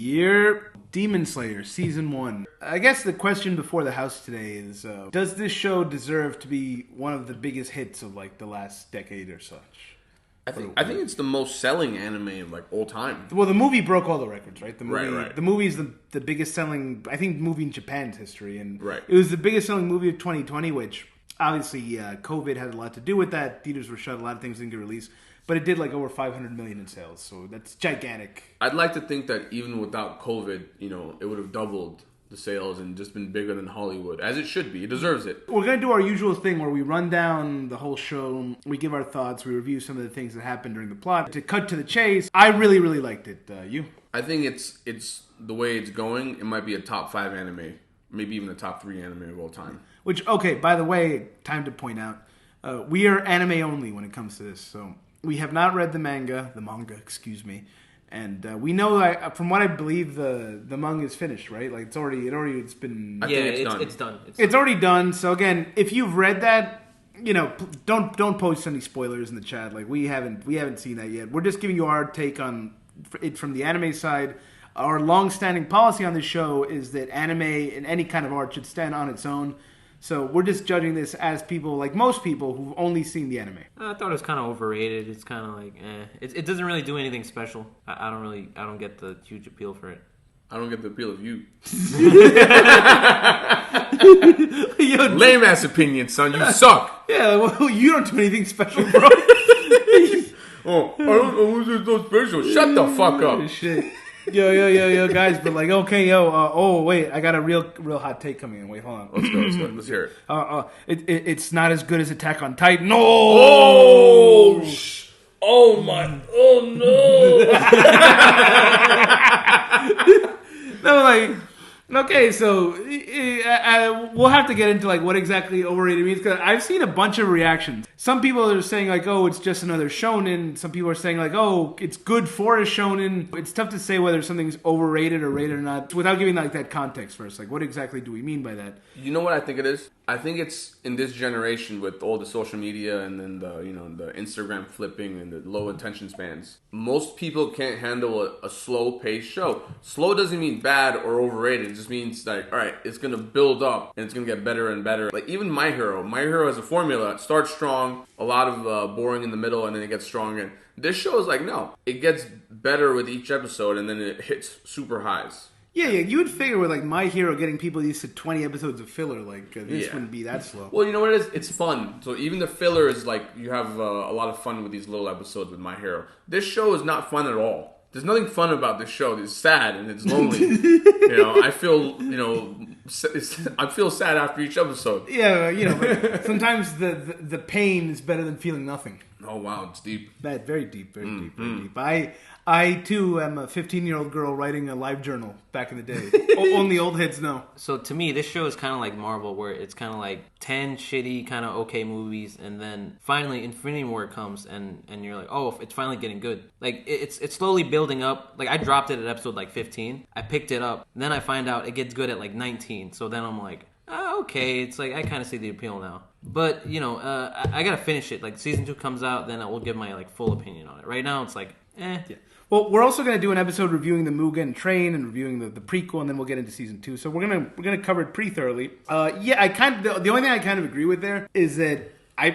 Year Demon Slayer Season 1. I guess the question before the house today is, does this show deserve to be one of the biggest hits of like the last decade or such? I think it's the most selling anime of like all time. Well, the movie broke all the records, right? The movie, right. The movie is the biggest selling, I think, movie in Japan's history, and right. It was the biggest selling movie of 2020, which obviously COVID had a lot to do with that. Theaters were shut, a lot of things didn't get released. But it did like over 500 million in sales, so that's gigantic. I'd like to think that even without COVID, it would have doubled the sales and just been bigger than Hollywood, as it should be. It deserves it. We're going to do our usual thing where we run down the whole show, we give our thoughts, we review some of the things that happened during the plot. To cut to the chase, I really, really liked it. You? I think it's the way it's going, it might be a top 5 anime, maybe even a top 3 anime of all time. Which, okay, by the way, time to point out, we are anime only when it comes to this, so... We have not read the manga, excuse me, and we know from what I believe the manga is finished, right? Like it's been it's done. It's already done. So again, if you've read that, don't post any spoilers in the chat. Like we haven't seen that yet. We're just giving you our take on it from the anime side. Our long-standing policy on this show is that anime and any kind of art should stand on its own. So we're just judging this as people, like most people, who've only seen the anime. I thought it was kind of overrated. It's kind of like, It doesn't really do anything special. I don't get the huge appeal for it. I don't get the appeal of you. Lame ass opinion, son. You suck. Yeah, well, you don't do anything special, bro. I don't know so special. Shut the fuck up. Shit. Yo, guys, but like, okay, wait, I got a real hot take coming in. Wait, hold on. Let's go. Let's hear it. It's not as good as Attack on Titan. No! Oh my! Oh no! No, like, okay, so we'll have to get into like what exactly overrated means, because I've seen a bunch of reactions. Some people are saying like, oh, it's just another shonen. Some people are saying like, oh, it's good for a shonen. It's tough to say whether something's overrated or rated or not without giving like that context first. Like, what exactly do we mean by that? You know what I think it is? I think it's in this generation with all the social media and then the the Instagram flipping and the low attention spans. Most people can't handle a slow paced show. Slow doesn't mean bad or overrated. It just means like, all right, it's gonna build up and it's gonna get better and better. Like even My Hero has a formula. It starts strong, a lot of boring in the middle, and then it gets strong again. This show is like, no, it gets better with each episode, and then it hits super highs. Yeah, you would figure with like My Hero getting people used to 20 episodes of filler, like this wouldn't be that slow. Well, you know what it is? It's fun. So even the filler is like, you have a lot of fun with these little episodes with My Hero. This show is not fun at all. There's nothing fun about this show. It's sad and it's lonely. I feel, I feel sad after each episode. Yeah, but sometimes the pain is better than feeling nothing. Oh wow, it's deep. Very deep, very deep. I too am a 15-year-old girl writing a live journal back in the day. Only old heads know. So to me, this show is kind of like Marvel, where it's kind of like 10 shitty, kind of okay movies, and then finally Infinity War comes, and you're like, oh, it's finally getting good. Like it's slowly building up. Like I dropped it at episode like 15. I picked it up, and then I find out it gets good at like 19. So then I'm like, okay, it's like I kind of see the appeal now. But I gotta finish it. Like season 2 comes out, then I will give my like full opinion on it. Right now, it's like, Yeah. Well, we're also going to do an episode reviewing the Mugen Train and reviewing the prequel, and then we'll get into season 2. So we're gonna cover it pretty thoroughly. The only thing I kind of agree with there is that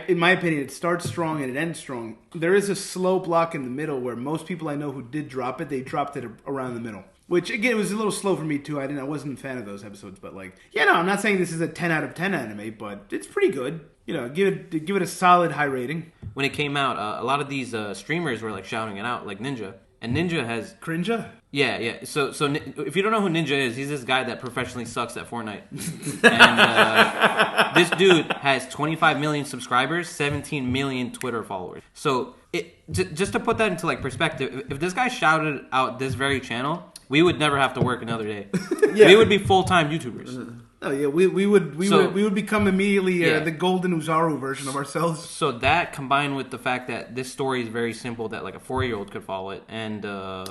in my opinion, it starts strong and it ends strong. There is a slow block in the middle where most people I know who did drop it, they dropped it around the middle. Which again was a little slow for me too. I wasn't a fan of those episodes, but like, I'm not saying this is a 10 out of 10 anime, but it's pretty good. Give it a solid high rating. When it came out, a lot of these streamers were like shouting it out, like Ninja. And Ninja has... Crinja? Yeah. So if you don't know who Ninja is, he's this guy that professionally sucks at Fortnite. And this dude has 25 million subscribers, 17 million Twitter followers. So just to put that into like perspective, if this guy shouted out this very channel, we would never have to work another day. Yeah. We would be full-time YouTubers. Oh yeah, we would become immediately the golden Uzaru version of ourselves. So that combined with the fact that this story is very simple, that like a 4-year-old could follow it, and no.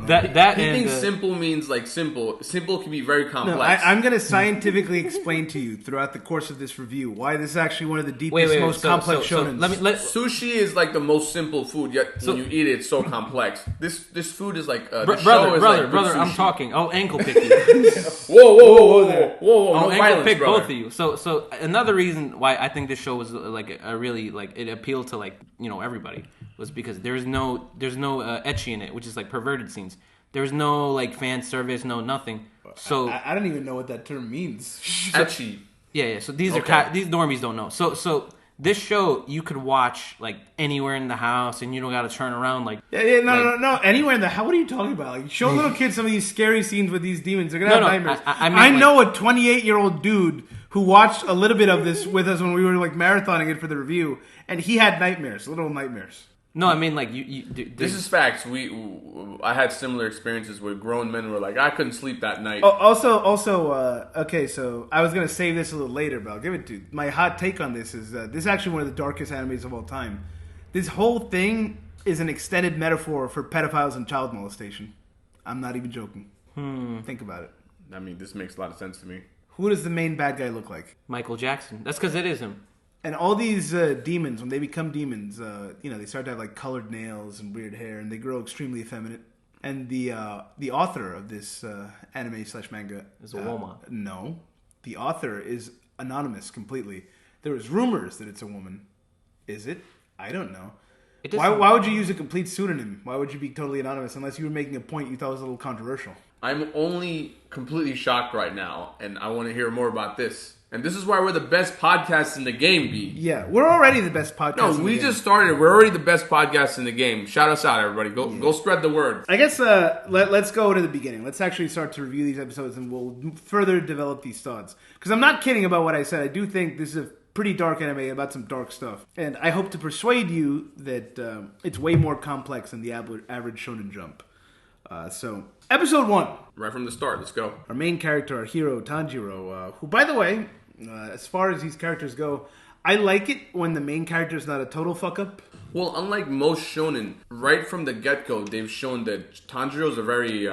That he and thinks simple means like simple. Simple can be very complex. I'm going to scientifically explain to you throughout the course of this review why this is actually one of the deepest, most complex shonen. Sushi is like the most simple food, yet when you eat it, it's so complex. This food is like brother, I'm talking. I'll ankle pick you. Whoa! I'll No ankle violence, pick brother. both of you. So another reason why I think this show was like a really like it appealed to like everybody was because there's no ecchi in it, which is like perverted scenes. There's no like fan service, no nothing. So I don't even know what that term means. Ecchi. Yeah. So these are these normies don't know. So this show you could watch like anywhere in the house, and you don't got to turn around like no. Anywhere in the house. What are you talking about? Like, show little kids some of these scary scenes with these demons. They're gonna have nightmares. I know a 28-year-old dude who watched a little bit of this with us when we were like marathoning it for the review, and he had nightmares, little nightmares. No, I mean like this is facts. I had similar experiences where grown men were like, I couldn't sleep that night. Okay, so I was gonna save this a little later, but I'll give it to you. My hot take on this is this is actually one of the darkest animes of all time. This whole thing is an extended metaphor for pedophiles and child molestation. I'm not even joking. Think about it. I mean, this makes a lot of sense to me. Who does the main bad guy look like? Michael Jackson. That's because it is him. And all these demons, when they become demons, they start to have like colored nails and weird hair, and they grow extremely effeminate. And the author of this anime/manga is a woman. No, the author is anonymous completely. There was rumors that it's a woman. Is it? I don't know. Why would you use a complete pseudonym? Why would you be totally anonymous unless you were making a point you thought was a little controversial? I'm only completely shocked right now, and I want to hear more about this. And this is why we're the best podcast in the game, B. Yeah, we're already the best podcast in the game. No, we just started. We're already the best podcast in the game. Shout us out, everybody. Go spread the word. I guess let's go to the beginning. Let's actually start to review these episodes, and we'll further develop these thoughts. Because I'm not kidding about what I said. I do think this is a pretty dark anime about some dark stuff. And I hope to persuade you that it's way more complex than the average Shonen Jump. So, episode 1. Right from the start, let's go. Our main character, our hero, Tanjiro, who, by the way, as far as these characters go, I like it when the main character is not a total fuck-up. Well, unlike most shonen, right from the get-go, they've shown that Tanjiro's a very,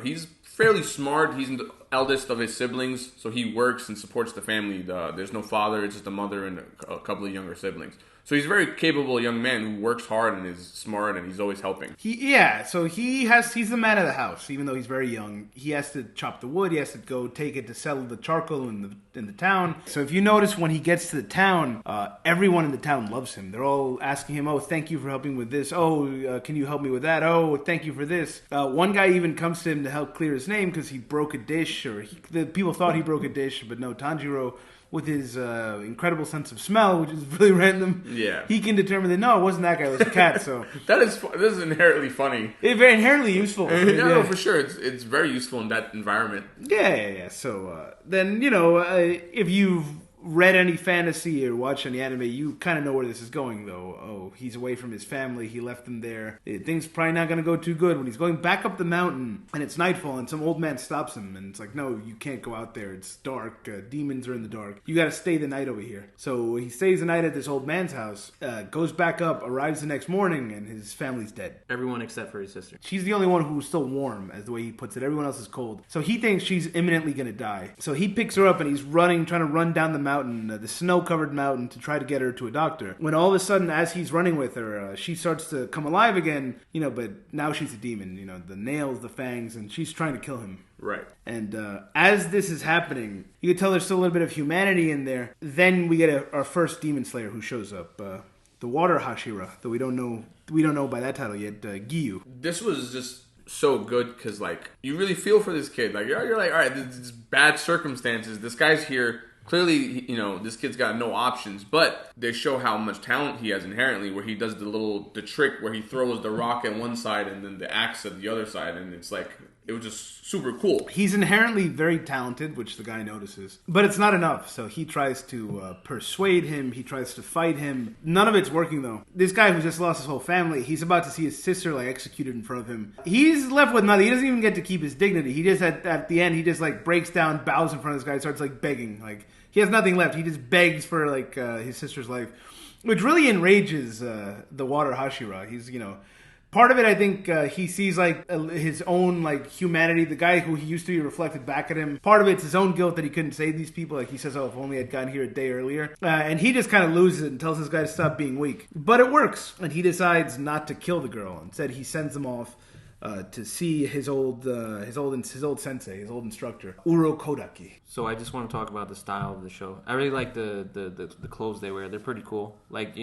he's fairly smart. He's the eldest of his siblings, so he works and supports the family. There's no father, it's just a mother and a couple of younger siblings. So he's a very capable young man who works hard and is smart, and he's always helping. He's the man of the house, even though he's very young. He has to chop the wood, he has to go take it to sell the charcoal in the town. So if you notice, when he gets to the town, everyone in the town loves him. They're all asking him, oh, thank you for helping with this. Oh, can you help me with that? Oh, thank you for this. One guy even comes to him to help clear his name because he broke a dish, or the people thought he broke a dish, but no, Tanjiro, with his incredible sense of smell, which is really random, he can determine that, no, it wasn't that guy, it was a cat, so... This is inherently funny. It's very inherently useful. No, for sure. It's very useful in that environment. Yeah. So, then, if you've read any fantasy or watched any anime, you kind of know where this is going, though. Oh, he's away from his family, he left them there. Things probably not going to go too good when he's going back up the mountain, and it's nightfall, and some old man stops him, and it's like, no, you can't go out there, it's dark, demons are in the dark, you got to stay the night over here. So he stays the night at this old man's house, goes back up, arrives the next morning, and his family's dead. Everyone except for his sister. She's the only one who's still warm, as the way he puts it. Everyone else is cold. So he thinks she's imminently going to die. So he picks her up, and he's trying to run down the mountain, the snow-covered mountain, to try to get her to a doctor. When all of a sudden, as he's running with her, she starts to come alive again, but now she's a demon, the nails, the fangs, and she's trying to kill him. Right. And as this is happening, you can tell there's still a little bit of humanity in there. Then we get our first demon slayer who shows up, the Water Hashira, though we don't know by that title yet, Giyu. This was just so good because, you really feel for this kid. You're like, all right, this is bad circumstances. This guy's here. Clearly, this kid's got no options, but they show how much talent he has inherently, where he does the trick where he throws the rock at one side and then the axe at the other side, and it it was just super cool. He's inherently very talented, which the guy notices. But it's not enough, so he tries to persuade him. He tries to fight him. None of it's working, though. This guy who just lost his whole family, he's about to see his sister, like, executed in front of him. He's left with nothing. He doesn't even get to keep his dignity. He just, at the end, he just, like, breaks down, bows in front of this guy, starts, like, begging. Like, he has nothing left. He just begs for, like, his sister's life. Which really enrages the Water Hashira. He's, part of it, I think, he sees, like, his own, like, humanity. The guy who he used to be reflected back at him. Part of it's his own guilt that he couldn't save these people. Like, he says, oh, if only I'd gotten here a day earlier. And he just kind of loses it and tells this guy to stop being weak. But it works. And he decides not to kill the girl. Instead, he sends them off to see his old sensei, his old instructor, Uro Kodaki. So I just want to talk about the style of the show. I really like the clothes they wear. They're pretty cool. Like,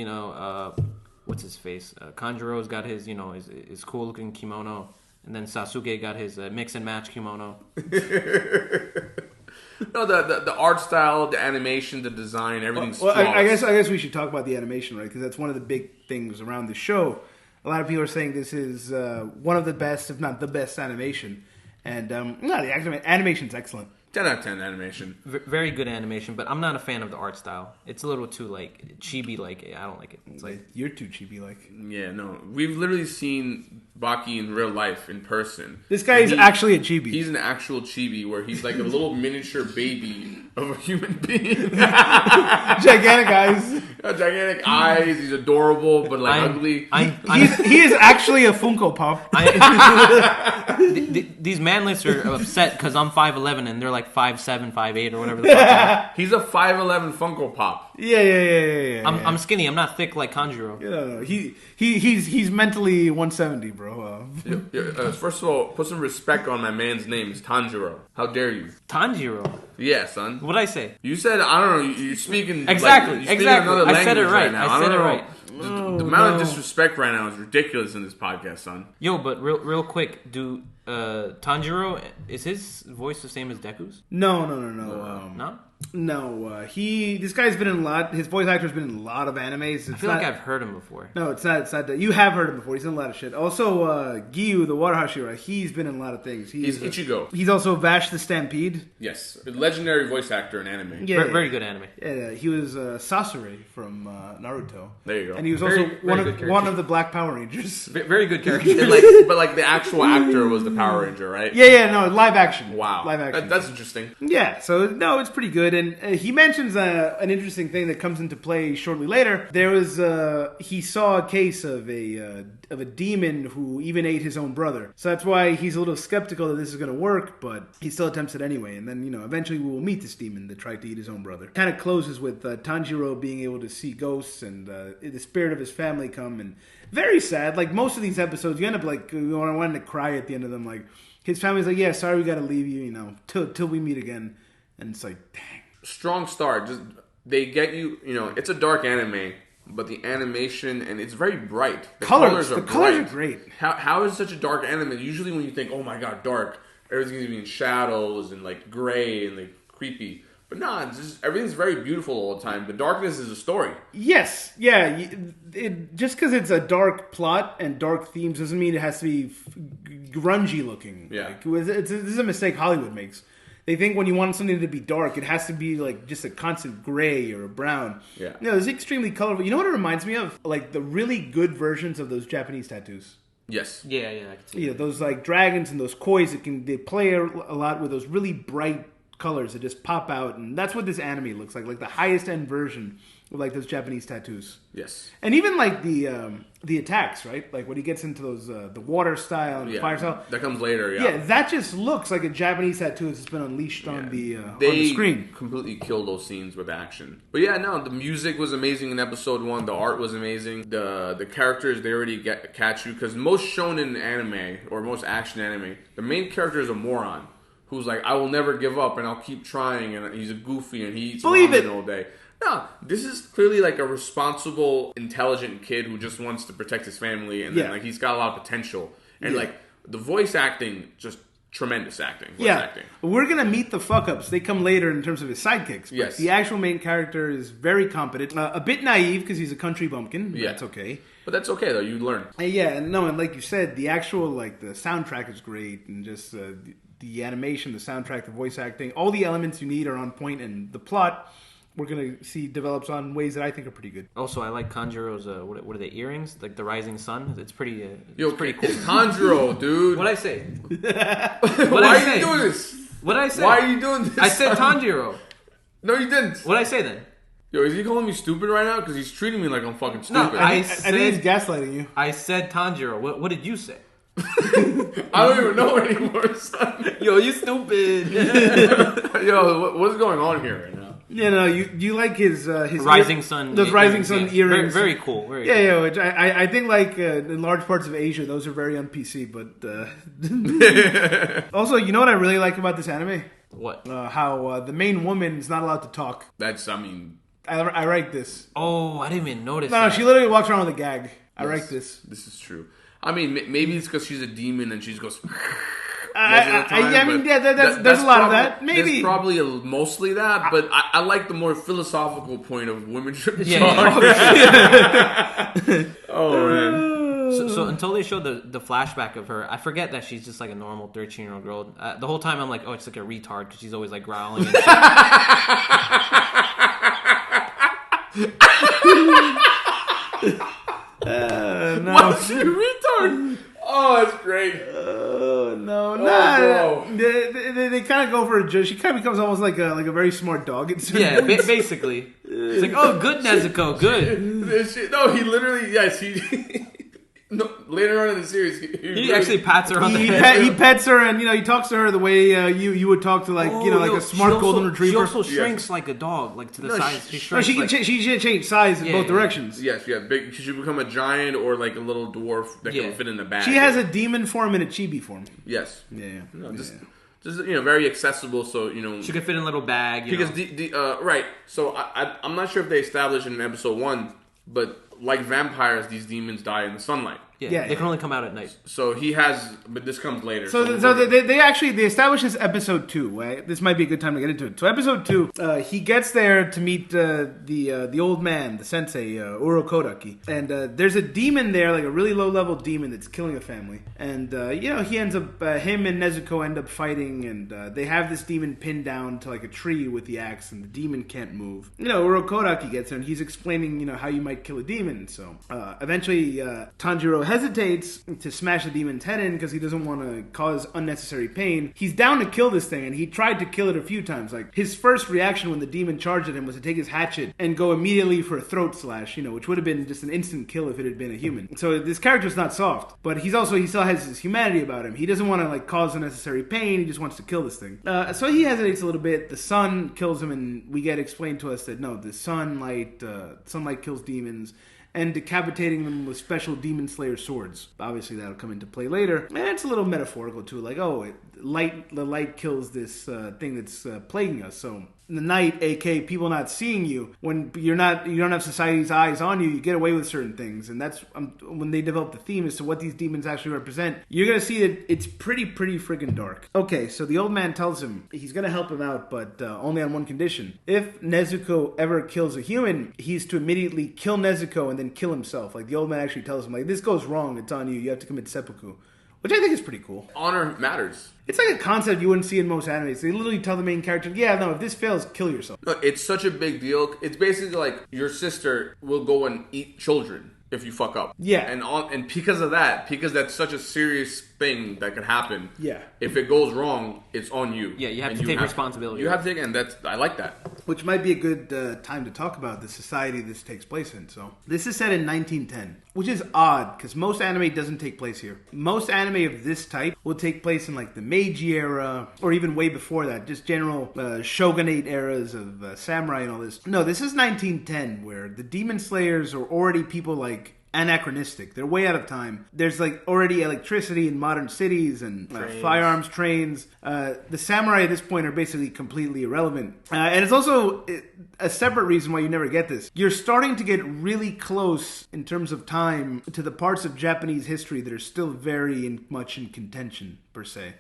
what's his face? Kanjuro's got his, his cool looking kimono, and then Sasuke got his mix and match kimono. No, the art style, the animation, the design, everything's flawless. I guess we should talk about the animation, right? Because that's one of the big things around the show. A lot of people are saying this is one of the best, if not the best, animation. And no, the animation's excellent. 10 out of 10 animation. Very good animation, but I'm not a fan of the art style. It's a little too, like, chibi-like. I don't like it. It's like, you're too chibi-like. Yeah, no. We've literally seen Baki in real life, in person. This guy is actually a chibi. He's an actual chibi, where he's like a little miniature baby of a human being. Gigantic eyes. Gigantic eyes. He's adorable, but like ugly. He is actually a Funko Pop. These manlets are upset because I'm 5'11" and they're like 5'7", 5'8", or whatever the fuck. He's a 5'11" Funko Pop. Yeah. I'm skinny. I'm not thick like Kanjuro. Yeah, he's mentally 170, bro. First of all, put some respect on my man's name. It's Tanjiro. How dare you? Tanjiro? Yeah, son. What'd I say? You said, I don't know, you're speaking... Exactly. Another language I said it right. right now. I said it right. The amount of disrespect right now is ridiculous in this podcast, son. Yo, but real quick, Tanjiro, is his voice the same as Deku's? No. No? No, this guy's been in a lot. His voice actor's been in a lot of animes. I feel like I've heard him before. No, it's not that. You have heard him before. He's in a lot of shit. Also, Giyu, the Water Hashira, he's been in a lot of things. He's Ichigo. He's also Vash the Stampede. Yes, a legendary voice actor in anime. Yeah, very good anime. Yeah, he was Sasori from Naruto. There you go. And he was also one of the Black Power Rangers. Very good character. but the actual actor was the Power Ranger, right? Yeah, no, live action. Wow. Live action. That's interesting. Yeah, so, no, it's pretty good. And he mentions an interesting thing that comes into play shortly later. There was, he saw a case of a demon who even ate his own brother. So that's why he's a little skeptical that this is going to work, but he still attempts it anyway. And then, eventually we will meet this demon that tried to eat his own brother. Kind of closes with Tanjiro being able to see ghosts and the spirit of his family come. And very sad. Like, most of these episodes, you end up, like, wanting to cry at the end of them. Like, his family's like, yeah, sorry we got to leave you, till we meet again. And it's like, dang. Strong start. Just they get you. It's a dark anime, but the animation and it's very bright. The colors are great. How is such a dark anime? Usually, when you think, "Oh my god, dark," everything's gonna be in shadows and like gray and like creepy. But nah, everything's very beautiful all the time. The darkness is a story. Yes, yeah. Just because it's a dark plot and dark themes doesn't mean it has to be grungy looking. Yeah, this is a mistake Hollywood makes. They think when you want something to be dark, it has to be like just a constant gray or a brown. Yeah. No, it's extremely colorful. You know what it reminds me of? Like the really good versions of those Japanese tattoos. Yes. Yeah, I can see. Yeah, those like dragons and those kois. They play a lot with those really bright colors that just pop out, and that's what this anime looks like the highest end version of like those Japanese tattoos. Yes. And even like the attacks, right? Like when he gets into those the water style and the fire style. That comes later, yeah. Yeah, that just looks like a Japanese tattoo that's been unleashed on the screen. They completely kill those scenes with action. But yeah, no, the music was amazing in episode 1. The art was amazing. The characters, they already catch you. Because most shonen anime, or most action anime, the main character is a moron. Who's like, I will never give up and I'll keep trying, and he's a goofy and he eats ramen all day. No, this is clearly like a responsible, intelligent kid who just wants to protect his family, and then like he's got a lot of potential. And like the voice acting just tremendous acting. Voice Yeah, acting. we're gonna meet the fuck ups. They come later in terms of his sidekicks. But Yes. the actual main character is very competent, a bit naive because he's a country bumpkin. But that's okay. But that's okay though. You learn. And like you said, the actual the soundtrack is great, and just the animation, the soundtrack, the voice acting, all the elements you need are on point, and the plot we're gonna see develops on ways that I think are pretty good. Also, I like Kanjuro's what are they, earrings? Like the rising sun. It's pretty. Yo, it's pretty cool. It's Tanjiro, dude. What'd I say? Why are you doing this? What'd I say? Why are you doing this? I said Tanjiro. No, you didn't. What'd I say then? Yo, is he calling me stupid right now? Because he's treating me like I'm fucking stupid. No, I think he's gaslighting you. I said Tanjiro. What did you say? I don't even know anymore, son. Yo, you stupid. Yo, what's going on here right now? Yeah, no, you like his rising sun. Those rising sun earrings. Very cool. Very yeah, cool. which I think in large parts of Asia, those are very on PC. But also, you know what I really like about this anime? What? How the main woman is not allowed to talk. I write this. Oh, I didn't even notice. No, that. she literally walks around with a gag. I write this. This is true. I mean, maybe it's because she's a demon and she just goes. There's a lot of that. Maybe. There's probably mostly that, but I like the more philosophical point of women should talk. Oh, man. So until they showed the flashback of her, I forget that she's just like a normal 13-year-old girl. The whole time I'm like, oh, it's like a retard because she's always like growling and shit. No. What's a retard? Oh, that's great. No. They kind of go for a joke. She kind of becomes almost like a very smart dog. Yeah, basically. It's like, oh, good Nezuko, good. No, he literally, yes, he... No, later on in the series, he really, actually pats her on the head. He pets her, and he talks to her the way you would talk to like a smart golden retriever. She also shrinks like a dog, like to the size. She shrinks. She should change size in both directions. Yes, big. She should become a giant or like a little dwarf that can fit in a bag. She has a demon form and a chibi form. Yes. Yeah. No, just very accessible. So she could fit in a little bag. Because right. So I'm not sure if they established in episode 1, but like vampires, these demons die in the sunlight. Yeah, they can only come out at night. So he has, but this comes later. So they establish this episode 2. Right? This might be a good time to get into it. So episode 2, he gets there to meet the old man, the sensei, Urokodaki, and there's a demon there, like a really low level demon that's killing a family. And he ends up, him and Nezuko end up fighting, and they have this demon pinned down to like a tree with the axe, and the demon can't move. Urokodaki gets there, and he's explaining how you might kill a demon. So eventually Tanjiro hesitates to smash the demon's head in because he doesn't want to cause unnecessary pain. He's down to kill this thing, and he tried to kill it a few times. Like, his first reaction when the demon charged at him was to take his hatchet and go immediately for a throat slash, which would have been just an instant kill if it had been a human. So this character's not soft, but he still has his humanity about him. He doesn't want to cause unnecessary pain. He just wants to kill this thing. So he hesitates a little bit. The sun kills him, and we get explained to us that no, the sunlight kills demons, and decapitating them with special demon slayer swords. Obviously, that'll come into play later. And it's a little metaphorical too, like, the light kills this thing that's plaguing us. So in the night, aka people not seeing you, when you don't have society's eyes on you, you get away with certain things, and that's when they develop the theme as to what these demons actually represent. You're gonna see that it's pretty friggin' dark. Okay, so the old man tells him he's gonna help him out, but only on one condition: if Nezuko ever kills a human, he's to immediately kill Nezuko and then kill himself. Like, the old man actually tells him, like, this goes wrong, it's on you. You have to commit seppuku. Which I think is pretty cool. Honor matters. It's like a concept you wouldn't see in most animes. They literally tell the main character, if this fails, kill yourself. No, it's such a big deal. It's basically like your sister will go and eat children if you fuck up. Yeah. And because of that, because that's such a serious thing that could happen. Yeah. If it goes wrong, it's on you. Yeah, you have to take responsibility. You have to take, and I like that. Which might be a good time to talk about the society this takes place in. So this is set in 1910, which is odd because most anime doesn't take place here. Most anime of this type will take place in like the Meiji era, or even way before that, just general shogunate eras of samurai and all this. No, this is 1910, where the demon slayers are already people like anachronistic. They're way out of time. There's like already electricity in modern cities and firearms, trains. The samurai at this point are basically completely irrelevant. And it's also a separate reason why you never get this. You're starting to get really close in terms of time to the parts of Japanese history that are still very much in contention, per se.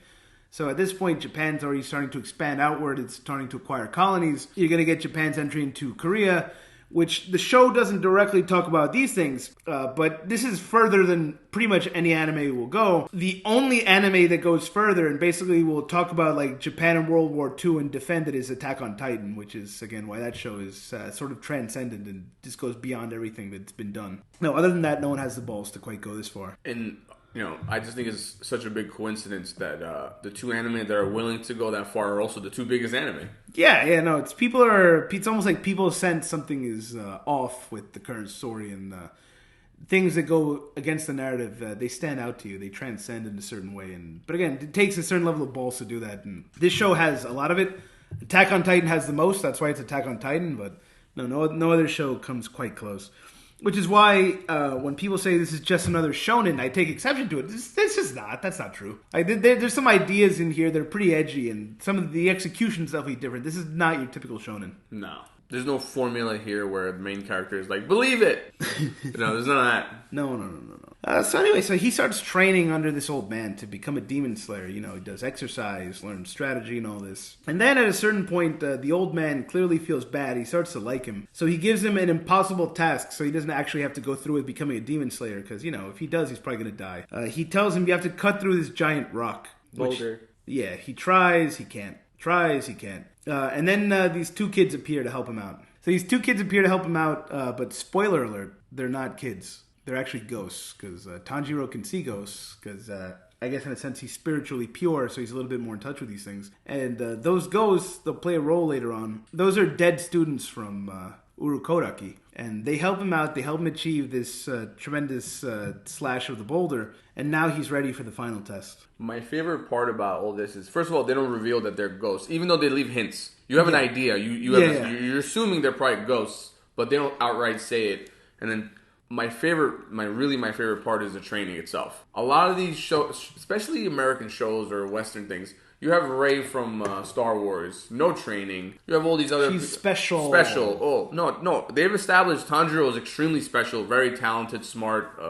So at this point, Japan's already starting to expand outward. It's starting to acquire colonies. You're going to get Japan's entry into Korea, which the show doesn't directly talk about these things, but this is further than pretty much any anime will go. The only anime that goes further and basically will talk about like Japan in World War II and defend it is Attack on Titan, which is, again, why that show is sort of transcendent and just goes beyond everything that's been done. No, other than that, no one has the balls to quite go this far. And I just think it's such a big coincidence that the two anime that are willing to go that far are also the two biggest anime. Yeah, no, it's almost like people sense something is off with the current story, and things that go against the narrative, they stand out to you. They transcend in a certain way. But again, it takes a certain level of balls to do that, and this show has a lot of it. Attack on Titan has the most, that's why it's Attack on Titan, but no other show comes quite close. Which is why when people say this is just another shonen, I take exception to it. This is not. That's not true. There's some ideas in here that are pretty edgy, and some of the execution is definitely different. This is not your typical shonen. No. There's no formula here where the main character is like, believe it! No, there's none of that. No. So anyway, he starts training under this old man to become a demon slayer. He does exercise, learns strategy and all this. And then at a certain point, the old man clearly feels bad. He starts to like him. So he gives him an impossible task so he doesn't actually have to go through with becoming a demon slayer. Because, if he does, he's probably going to die. He tells him you have to cut through this giant rock. Boulder. Yeah, he tries, he can't. Tries, he can't. And then these two kids appear to help him out. So these two kids appear to help him out, but spoiler alert, they're not kids. They're actually ghosts, because Tanjiro can see ghosts, because I guess in a sense he's spiritually pure, so he's a little bit more in touch with these things. And those ghosts, they'll play a role later on. Those are dead students from Urukodaki. And they help him out, they help him achieve this tremendous slash of the boulder, and now he's ready for the final test. My favorite part about all this is, first of all, they don't reveal that they're ghosts, even though they leave hints. You have an idea. You're assuming they're probably ghosts, but they don't outright say it. And then my favorite part is the training itself. A lot of these shows, especially American shows or Western things, you have Rey from Star Wars, no training. You have all these other... She's special. Oh, no. They've established Tanjiro is extremely special, very talented, smart,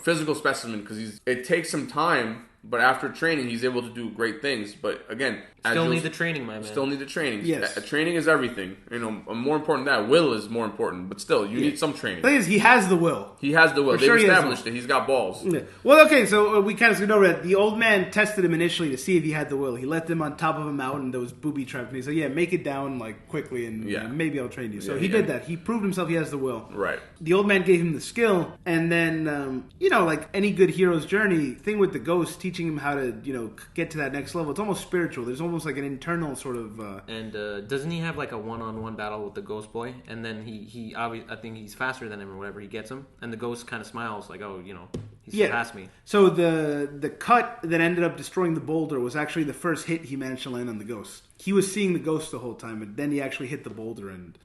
physical specimen, because it takes some time, but after training, he's able to do great things. But again... Still need the training, my man. Still need the training. Yes. Training is everything. More important than that, will is more important. But still, you need some training. The thing is, he has the will. He has the will. They've established it. He's got balls. Yeah. Well, okay, so we kind of skipped over that. The old man tested him initially to see if he had the will. He let them on top of a mountain that was booby-trapped. And he said, make it down quickly, and maybe I'll train you. So he did that. He proved himself he has the will. Right. The old man gave him the skill, and then, like any good hero's journey, thing with the ghost, teaching him how to, get to that next level. It's almost spiritual. There's almost like an internal sort of... And doesn't he have like a one-on-one battle with the ghost boy? And then he obviously, I think he's faster than him or whatever. He gets him, and the ghost kind of smiles like, oh, he's surpassed me. So the cut that ended up destroying the boulder was actually the first hit he managed to land on the ghost. He was seeing the ghost the whole time, and then he actually hit the boulder. And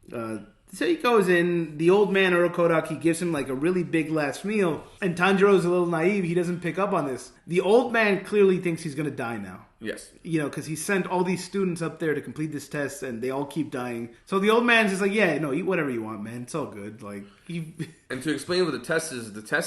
so he goes in. The old man Urukodaki gives him like a really big last meal, and Tanjiro's a little naive. He doesn't pick up on this. The old man clearly thinks he's going to die now. Yes. Because he sent all these students up there to complete this test, and they all keep dying. So the old man's just like, eat whatever you want, man. It's all good. And to explain what the test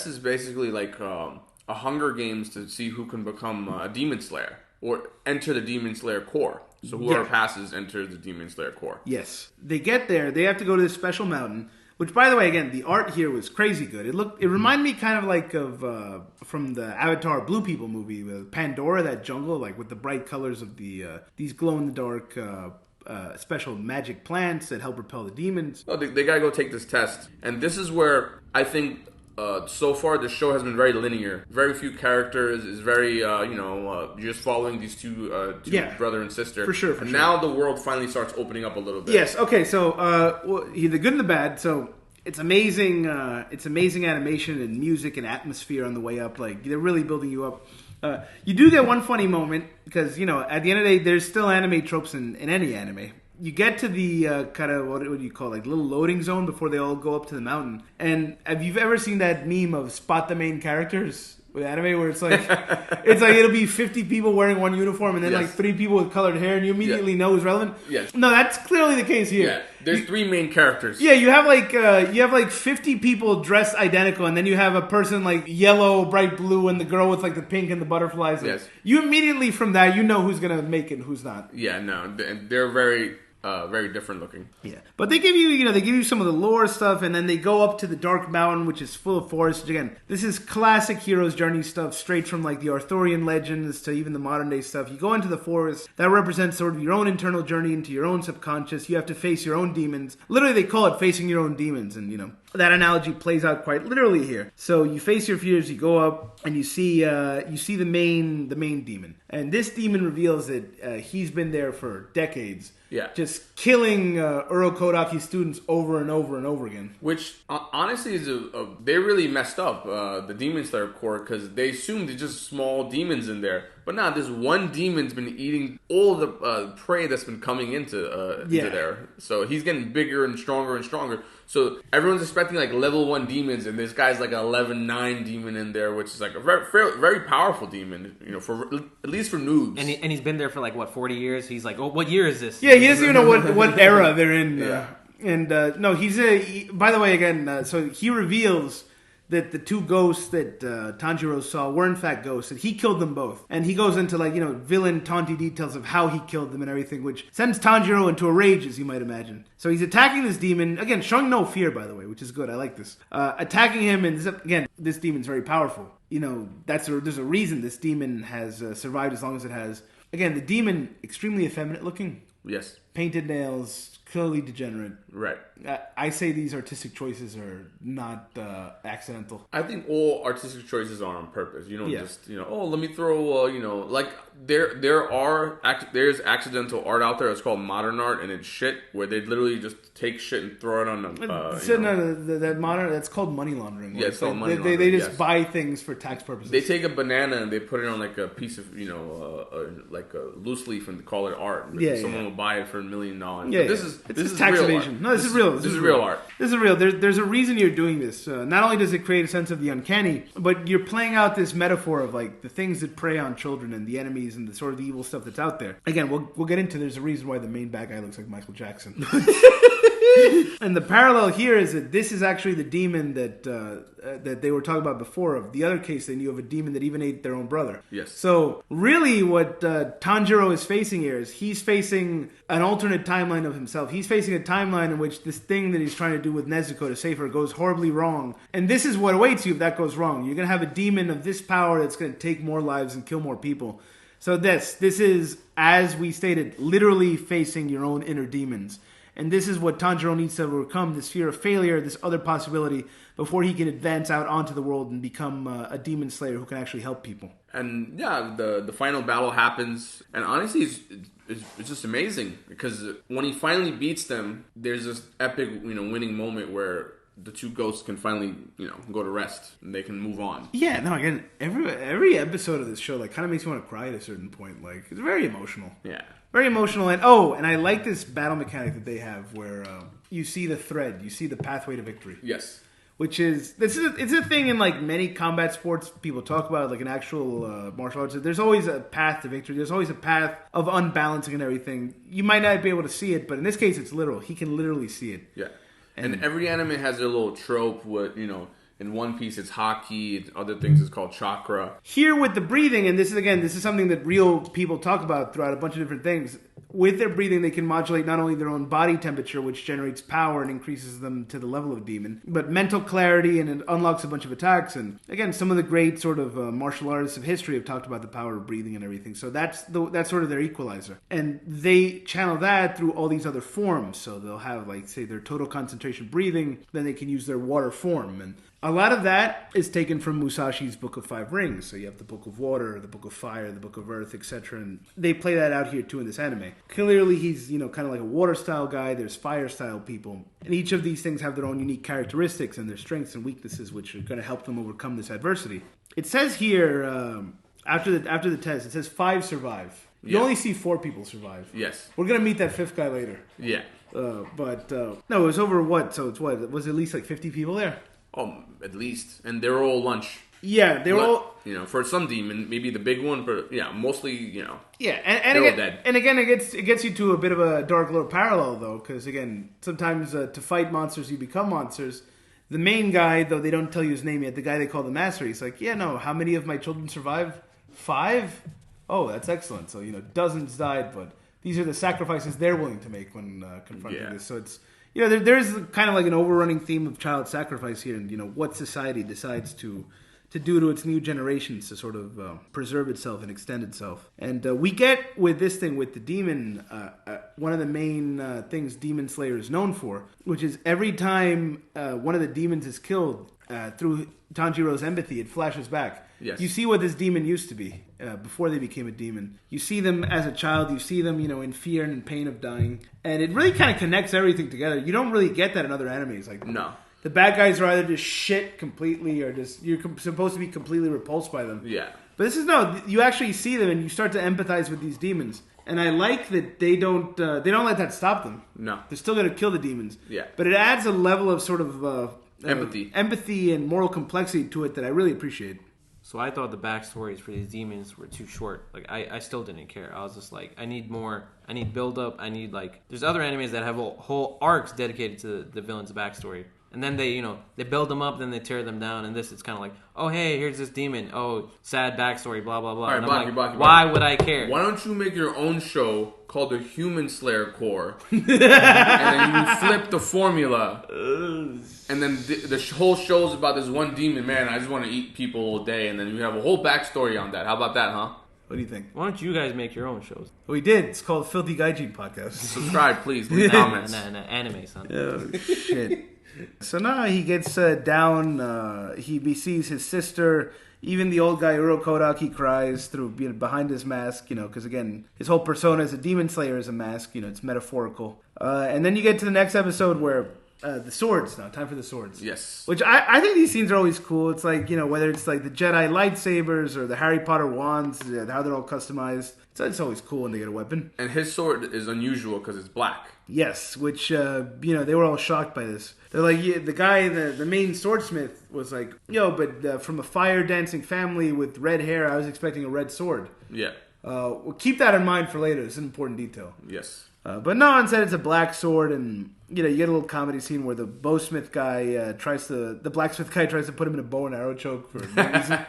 is basically like a Hunger Games to see who can become a Demon Slayer or enter the Demon Slayer core. So whoever passes enters the Demon Slayer core. Yes. They get there. They have to go to this special mountain. Which, by the way, again, the art here was crazy good. It reminded me kind of like of from the Avatar Blue People movie, Pandora, that jungle, like with the bright colors of these glow-in-the-dark special magic plants that help repel the demons. Oh, they gotta go take this test. And this is where I think so far the show has been very linear. Very few characters. Is very, just following these two brother and sister. For sure. And now the world finally starts opening up a little bit. Yes. Okay. So, the good and the bad. So it's amazing. It's amazing animation and music and atmosphere on the way up. Like they're really building you up. You do get one funny moment because at the end of the day, there's still anime tropes in any anime. You get to the kind of, what do you call it, like little loading zone before they all go up to the mountain. And have you ever seen that meme of spot the main characters? with anime where it's like it'll be 50 people wearing one uniform and then like 3 people with colored hair and you immediately know who's relevant. Yes. No, that's clearly the case here. Yeah. There's 3 main characters. Yeah, you have like 50 people dressed identical, and then you have a person like yellow, bright blue, and the girl with like the pink and the butterflies. Yes. You immediately from that you know who's gonna make it and who's not. Yeah, no, they're very different looking. Yeah, but they give you some of the lore stuff, and then they go up to the Dark Mountain, which is full of forest. Which, again, this is classic hero's journey stuff, straight from like the Arthurian legends to even the modern day stuff. You go into the forest that represents sort of your own internal journey into your own subconscious. You have to face your own demons. Literally, they call it facing your own demons, and that analogy plays out quite literally here. So you face your fears, you go up, and you see the main demon, and this demon reveals that he's been there for decades. Yeah. Just killing Urokodaki students over and over and over again. Which, honestly, is they really messed up, the Demon Slayer Corps, because they assumed it's just small demons in there. But nah, this one demon's been eating all the prey that's been coming into there. So he's getting bigger and stronger and stronger. So everyone's expecting like level 1 demons, and this guy's like an 11-9 demon in there, which is like a very powerful demon, for at least for noobs. And he's been there for like what 40 years. He's like, oh, what year is this? Yeah, he doesn't even know what era they're in. Yeah. And no, by the way, again, so he reveals that the 2 ghosts that Tanjiro saw were in fact ghosts, and he killed them both. And he goes into villain taunty details of how he killed them and everything, which sends Tanjiro into a rage, as you might imagine. So he's attacking this demon, again, showing no fear, by the way, which is good. I like this. Attacking him, and this demon's very powerful. There's a reason this demon has survived as long as it has. Again, the demon, extremely effeminate looking. Yes. Painted nails, clearly degenerate. Right. I say these artistic choices are not accidental. I think all artistic choices are on purpose. You don't just, let me throw, like there's accidental art out there. It's called modern art, and it's shit where they literally just take shit and throw it on them. That's called money laundering. Yeah, it's called money laundering. They just buy things for tax purposes. They take a banana and they put it on like a piece of, like a loose leaf and call it art. Someone will buy it for $1 million. Yeah, but this is tax evasion. No, this is real. This is real art. This is real. There's a reason you're doing this. Not only does it create a sense of the uncanny, but you're playing out this metaphor of like the things that prey on children and the enemies and the sort of the evil stuff that's out there. Again, we'll get into. There's a reason why the main bad guy looks like Michael Jackson. And the parallel here is that this is actually the demon that they were talking about before. Of the other case, they knew of a demon that even ate their own brother. Yes. So really, what Tanjiro is facing here is he's facing an alternate timeline of himself. He's facing a timeline in which this thing that he's trying to do with Nezuko to save her goes horribly wrong. And this is what awaits you if that goes wrong. You're going to have a demon of this power that's going to take more lives and kill more people. So this is, as we stated, literally facing your own inner demons. And this is what Tanjiro needs to overcome, this fear of failure, this other possibility, before he can advance out onto the world and become a demon slayer who can actually help people. And yeah, the final battle happens, and honestly, it's just amazing, because when he finally beats them, there's this epic, winning moment where the 2 ghosts can finally, go to rest and they can move on. Yeah, no, again, every episode of this show kind of makes you want to cry at a certain point. It's very emotional. Yeah. Very emotional, and I like this battle mechanic that they have where you see the thread, you see the pathway to victory. Yes. Which is it's a thing in like many combat sports people talk about, like an actual martial arts. There's always a path to victory. There's always a path of unbalancing and everything. You might not be able to see it, but in this case, it's literal. He can literally see it. Yeah. And every anime has their little trope with, in One Piece it's haki, in other things it's called chakra. Here with the breathing, and this is something that real people talk about throughout a bunch of different things. With their breathing, they can modulate not only their own body temperature, which generates power and increases them to the level of a demon, but mental clarity, and it unlocks a bunch of attacks. And again, some of the great sort of martial artists of history have talked about the power of breathing and everything. So that's sort of their equalizer. And they channel that through all these other forms. So they'll have, like, say, their total concentration breathing, then they can use their water form. And a lot of that is taken from Musashi's Book of Five Rings. So you have the Book of Water, the Book of Fire, the Book of Earth, etc. And they play that out here too in this anime. Clearly he's, kind of like a water style guy. There's fire style people. And each of these things have their own unique characteristics and their strengths and weaknesses, which are going to help them overcome this adversity. It says here, after the test, it says 5 survive. You only see 4 people survive. Yes. We're going to meet that 5th guy later. Yeah. No, it was over what? So it's what? Was at least like 50 people there? Oh, at least. And they're all lunch. Yeah, they were all... For some demon, maybe the big one, but mostly, Yeah, and they're again, all dead. And again, it gets you to a bit of a Dark Lord parallel, though, because, again, sometimes to fight monsters, you become monsters. The main guy, though they don't tell you his name yet, the guy they call the Master, he's like, how many of my children survived? 5? Oh, that's excellent. So, dozens died, but these are the sacrifices they're willing to make when confronting this. So it's... there's kind of like an overrunning theme of child sacrifice here, and what society decides to do to its new generations to sort of preserve itself and extend itself. And we get with this thing with the demon, one of the main things Demon Slayer is known for, which is every time one of the demons is killed through Tanjiro's empathy, it flashes back. Yes. You see what this demon used to be before they became a demon. You see them as a child. You see them, in fear and in pain of dying. And it really kind of connects everything together. You don't really get that in other animes. Like, no. The bad guys are either just shit completely or just you're supposed to be completely repulsed by them. Yeah. But this is you actually see them and you start to empathize with these demons. And I like that they don't let that stop them. No. They're still going to kill the demons. Yeah. But it adds a level of sort of empathy and moral complexity to it that I really appreciate. So I thought the backstories for these demons were too short. Like I still didn't care. I was just like, I need more. I need build up. I need there's other animes that have whole arcs dedicated to the villain's backstory. And then they build them up, then they tear them down. And this, it's kind of like, oh, hey, here's this demon. Oh, sad backstory, blah, blah, blah. All right, Baki, why would I care? Why don't you make your own show called the Human Slayer Corps? And then you flip the formula. And then the whole show's about this one demon. Man, I just want to eat people all day. And then you have a whole backstory on that. How about that, huh? What do you think? Why don't you guys make your own shows? We did. It's called Filthy Gaijin Podcast. Subscribe, please. Leave comments. Anime, son. Oh, shit. So now he gets down. He sees his sister. Even the old guy Uro Kodaki cries through behind his mask, because again, his whole persona as a demon slayer is a mask. It's metaphorical. And then you get to the next episode where the swords. Now, time for the swords. Yes. Which I think these scenes are always cool. It's like whether it's like the Jedi lightsabers or the Harry Potter wands, how they're all customized. So it's always cool when they get a weapon. And his sword is unusual because it's black. Yes, which, they were all shocked by this. They're like, the guy, the main swordsmith was like, but from a fire-dancing family with red hair, I was expecting a red sword. Yeah. We'll keep that in mind for later. It's an important detail. Yes. But no, instead it's a black sword, and, you get a little comedy scene where the bowsmith guy the blacksmith guy tries to put him in a bow and arrow choke for no reason.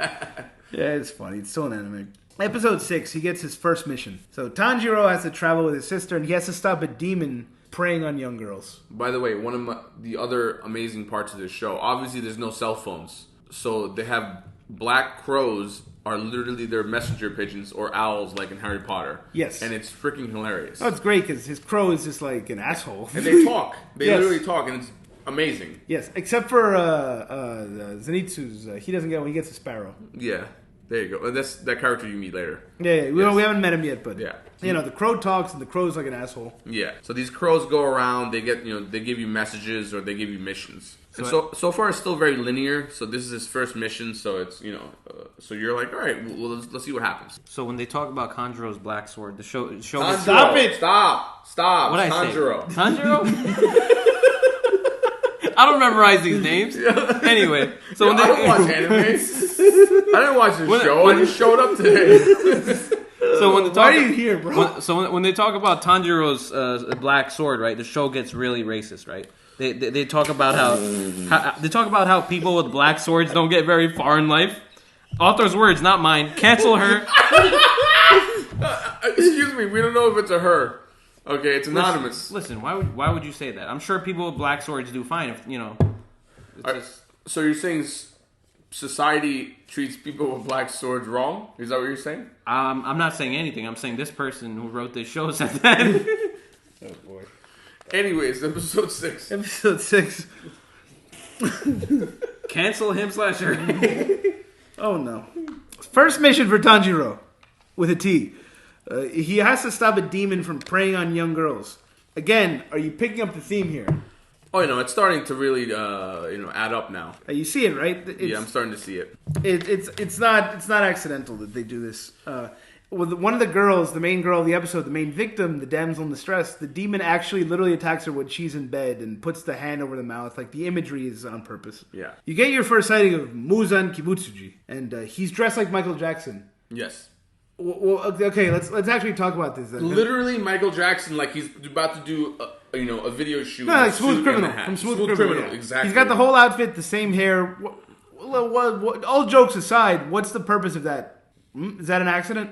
Yeah, it's funny. It's still an anime. Episode 6, he gets his first mission. So Tanjiro has to travel with his sister, and he has to stop a demon preying on young girls. By the way, one of the other amazing parts of this show, obviously there's no cell phones. So they have black crows are literally their messenger pigeons or owls like in Harry Potter. Yes. And it's freaking hilarious. Oh, it's great because his crow is just like an asshole. And they talk. They Yes. literally talk, and it's amazing. Yes, except for Zenitsu's. He doesn't get one. He gets a sparrow. Yeah. There you go. And that's that character you meet later. Yeah. We haven't met him yet, but yeah. The crow talks, and the crow's like an asshole. Yeah. So these crows go around. They get they give you messages or they give you missions. And so far it's still very linear. So this is his first mission. So it's so you're like, all right, well, let's see what happens. So when they talk about Kanjuro's black sword, the show Tanjiro, Stop it! Stop! What I Tanjiro. say? Tanjiro? I don't memorize these names. Anyway, so when I don't watch anime. I didn't watch this show. I just showed up today. So when they talk, why are you here, bro? When they talk about Tanjiro's black sword, right? The show gets really racist, right? They talk about how people with black swords don't get very far in life. Author's words, not mine. Cancel her. Excuse me. We don't know if it's a her. Okay, it's anonymous. Listen, why would you say that? I'm sure people with black swords do fine if So you're saying society treats people with black swords wrong? Is that what you're saying? I'm not saying anything. I'm saying this person who wrote this show said that. Oh boy. Anyways, episode 6. Episode 6. Cancel him /her. Oh no. First mission for Tanjiro with a T. He has to stop a demon from preying on young girls. Again, are you picking up the theme here? Oh, it's starting to really, add up now. You see it, right? Yeah, I'm starting to see it. It's not accidental that they do this. with one of the girls, the main girl of the episode, the main victim, the damsel in distress, the demon actually literally attacks her when she's in bed and puts the hand over the mouth. Like, the imagery is on purpose. Yeah. You get your first sighting of Muzan Kibutsuji, and he's dressed like Michael Jackson. Yes. Well, okay, let's actually talk about this then. Literally, Michael Jackson, like he's about to do a video shoot. No, like Smooth Criminal from Smooth Criminal. Yeah. Exactly. He's got the whole outfit, the same hair. All jokes aside, what's the purpose of that? Is that an accident?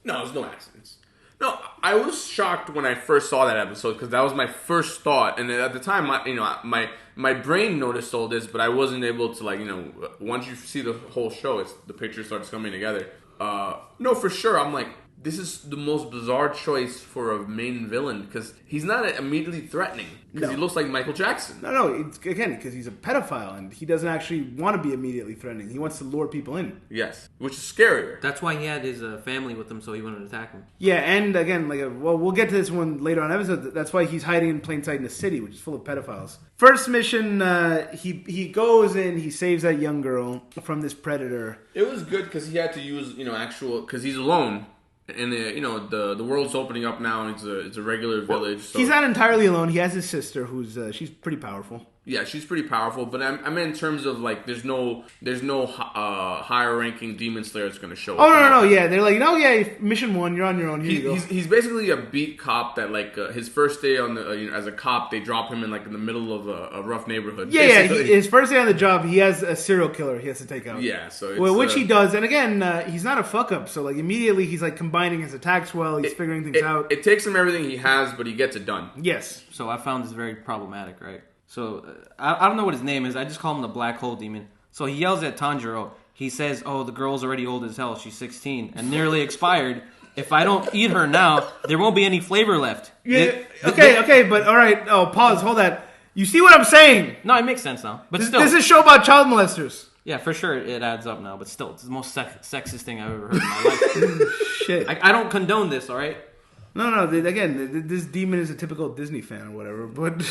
No, there's no accidents. No, I was shocked when I first saw that episode because that was my first thought, and at the time, my brain noticed all this, but I wasn't able to once you see the whole show, the picture starts coming together. No, for sure, I'm like, this is the most bizarre choice for a main villain because he's not immediately threatening because he looks like Michael Jackson. No, it's, again, because he's a pedophile and he doesn't actually want to be immediately threatening. He wants to lure people in. Yes, which is scarier. That's why he had his family with him, so he wouldn't attack him. Yeah, and again, we'll get to this one later on in the episode. That's why he's hiding in plain sight in a city, which is full of pedophiles. First mission, he goes in, he saves that young girl from this predator. It was good because he had to use because he's alone. And the world's opening up now. And it's a regular village. So. He's not entirely alone. He has his sister, who's she's pretty powerful. Yeah, she's pretty powerful. But I mean, in terms of like, there's no higher ranking demon slayer that's going to show up. Oh no, yeah, they're like, mission 1, you're on your own. Here you go. He's basically a beat cop that his first day on the as a cop, they drop him in in the middle of a rough neighborhood. Yeah, his first day on the job, he has a serial killer he has to take out. Yeah, so which he does, and again, he's not a fuck up. So immediately he's combining his attacks well. He's figuring things out. It takes him everything he has, but he gets it done. Yes. So I found this very problematic, right? So I don't know what his name is. I just call him the Black Hole Demon. So he yells at Tanjiro. He says, "Oh, the girl's already old as hell. She's 16 and nearly expired. If I don't eat her now, there won't be any flavor left." Yeah. Okay, but all right. Oh, pause. Hold that. You see what I'm saying? No, it makes sense now. But this still, this is a show about child molesters. Yeah, for sure, it adds up now. But still, it's the most sexist thing I've ever heard in my life. Shit. I don't condone this. All right. No. Again, this demon is a typical Disney fan or whatever. But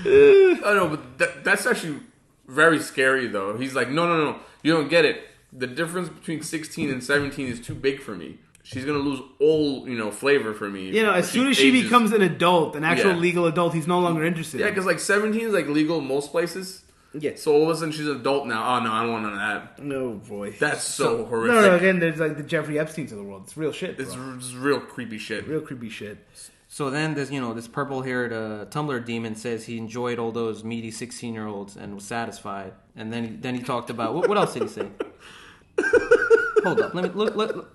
I know, but that's actually very scary, though. He's like, no, you don't get it. The difference between 16 and 17 is too big for me. She's gonna lose all, flavor for me. As soon as she becomes an adult, an actual legal adult, he's no longer interested. Yeah, because 17 is legal in most places. Yeah. So all of a sudden she's an adult now. Oh no, I don't want none of that. No, boy. That's so horrific. No. Again, there's the Jeffrey Epsteins of the world. It's real shit. Bro. It's real creepy shit. Real creepy shit. So then there's, this purple-haired Tumblr demon says he enjoyed all those meaty 16-year-olds and was satisfied. And then he talked about what else did he say? Hold up, let me look.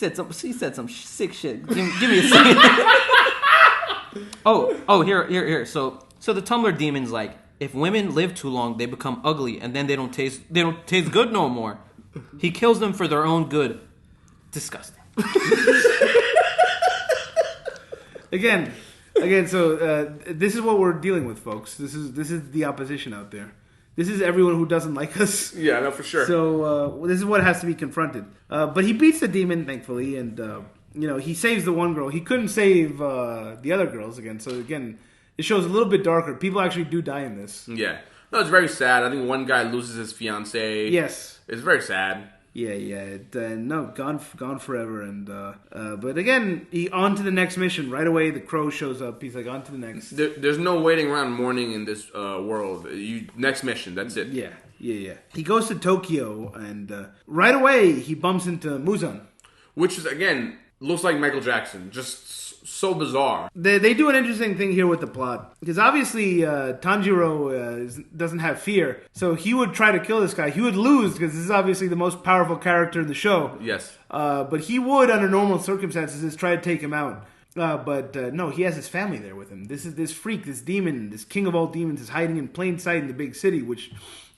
He said some sick shit. Give me a second. Oh, here. So the Tumblr demon's like, if women live too long, they become ugly, and then they don't taste good no more. He kills them for their own good. Disgusting. Again. So this is what we're dealing with, folks. This is the opposition out there. This is everyone who doesn't like us. Yeah, no, for sure. So this is what has to be confronted. But he beats the demon, thankfully, and he saves the one girl. He couldn't save the other girls again. So again, it shows a little bit darker. People actually do die in this. Yeah. No, it's very sad. I think one guy loses his fiancée. Yes. It's very sad. Yeah. Gone forever. And but again, he on to the next mission. Right away, the crow shows up. He's like, on to the next. There's no waiting around mourning in this world. Next mission. That's it. Yeah. He goes to Tokyo, and right away, he bumps into Muzan. Which is, again, looks like Michael Jackson. Just so bizarre. They do an interesting thing here with the plot. Because obviously, Tanjiro doesn't have fear. So he would try to kill this guy. He would lose, because this is obviously the most powerful character in the show. Yes. But he would, under normal circumstances, try to take him out. But no, he has his family there with him. This freak, this demon, this king of all demons is hiding in plain sight in the big city, which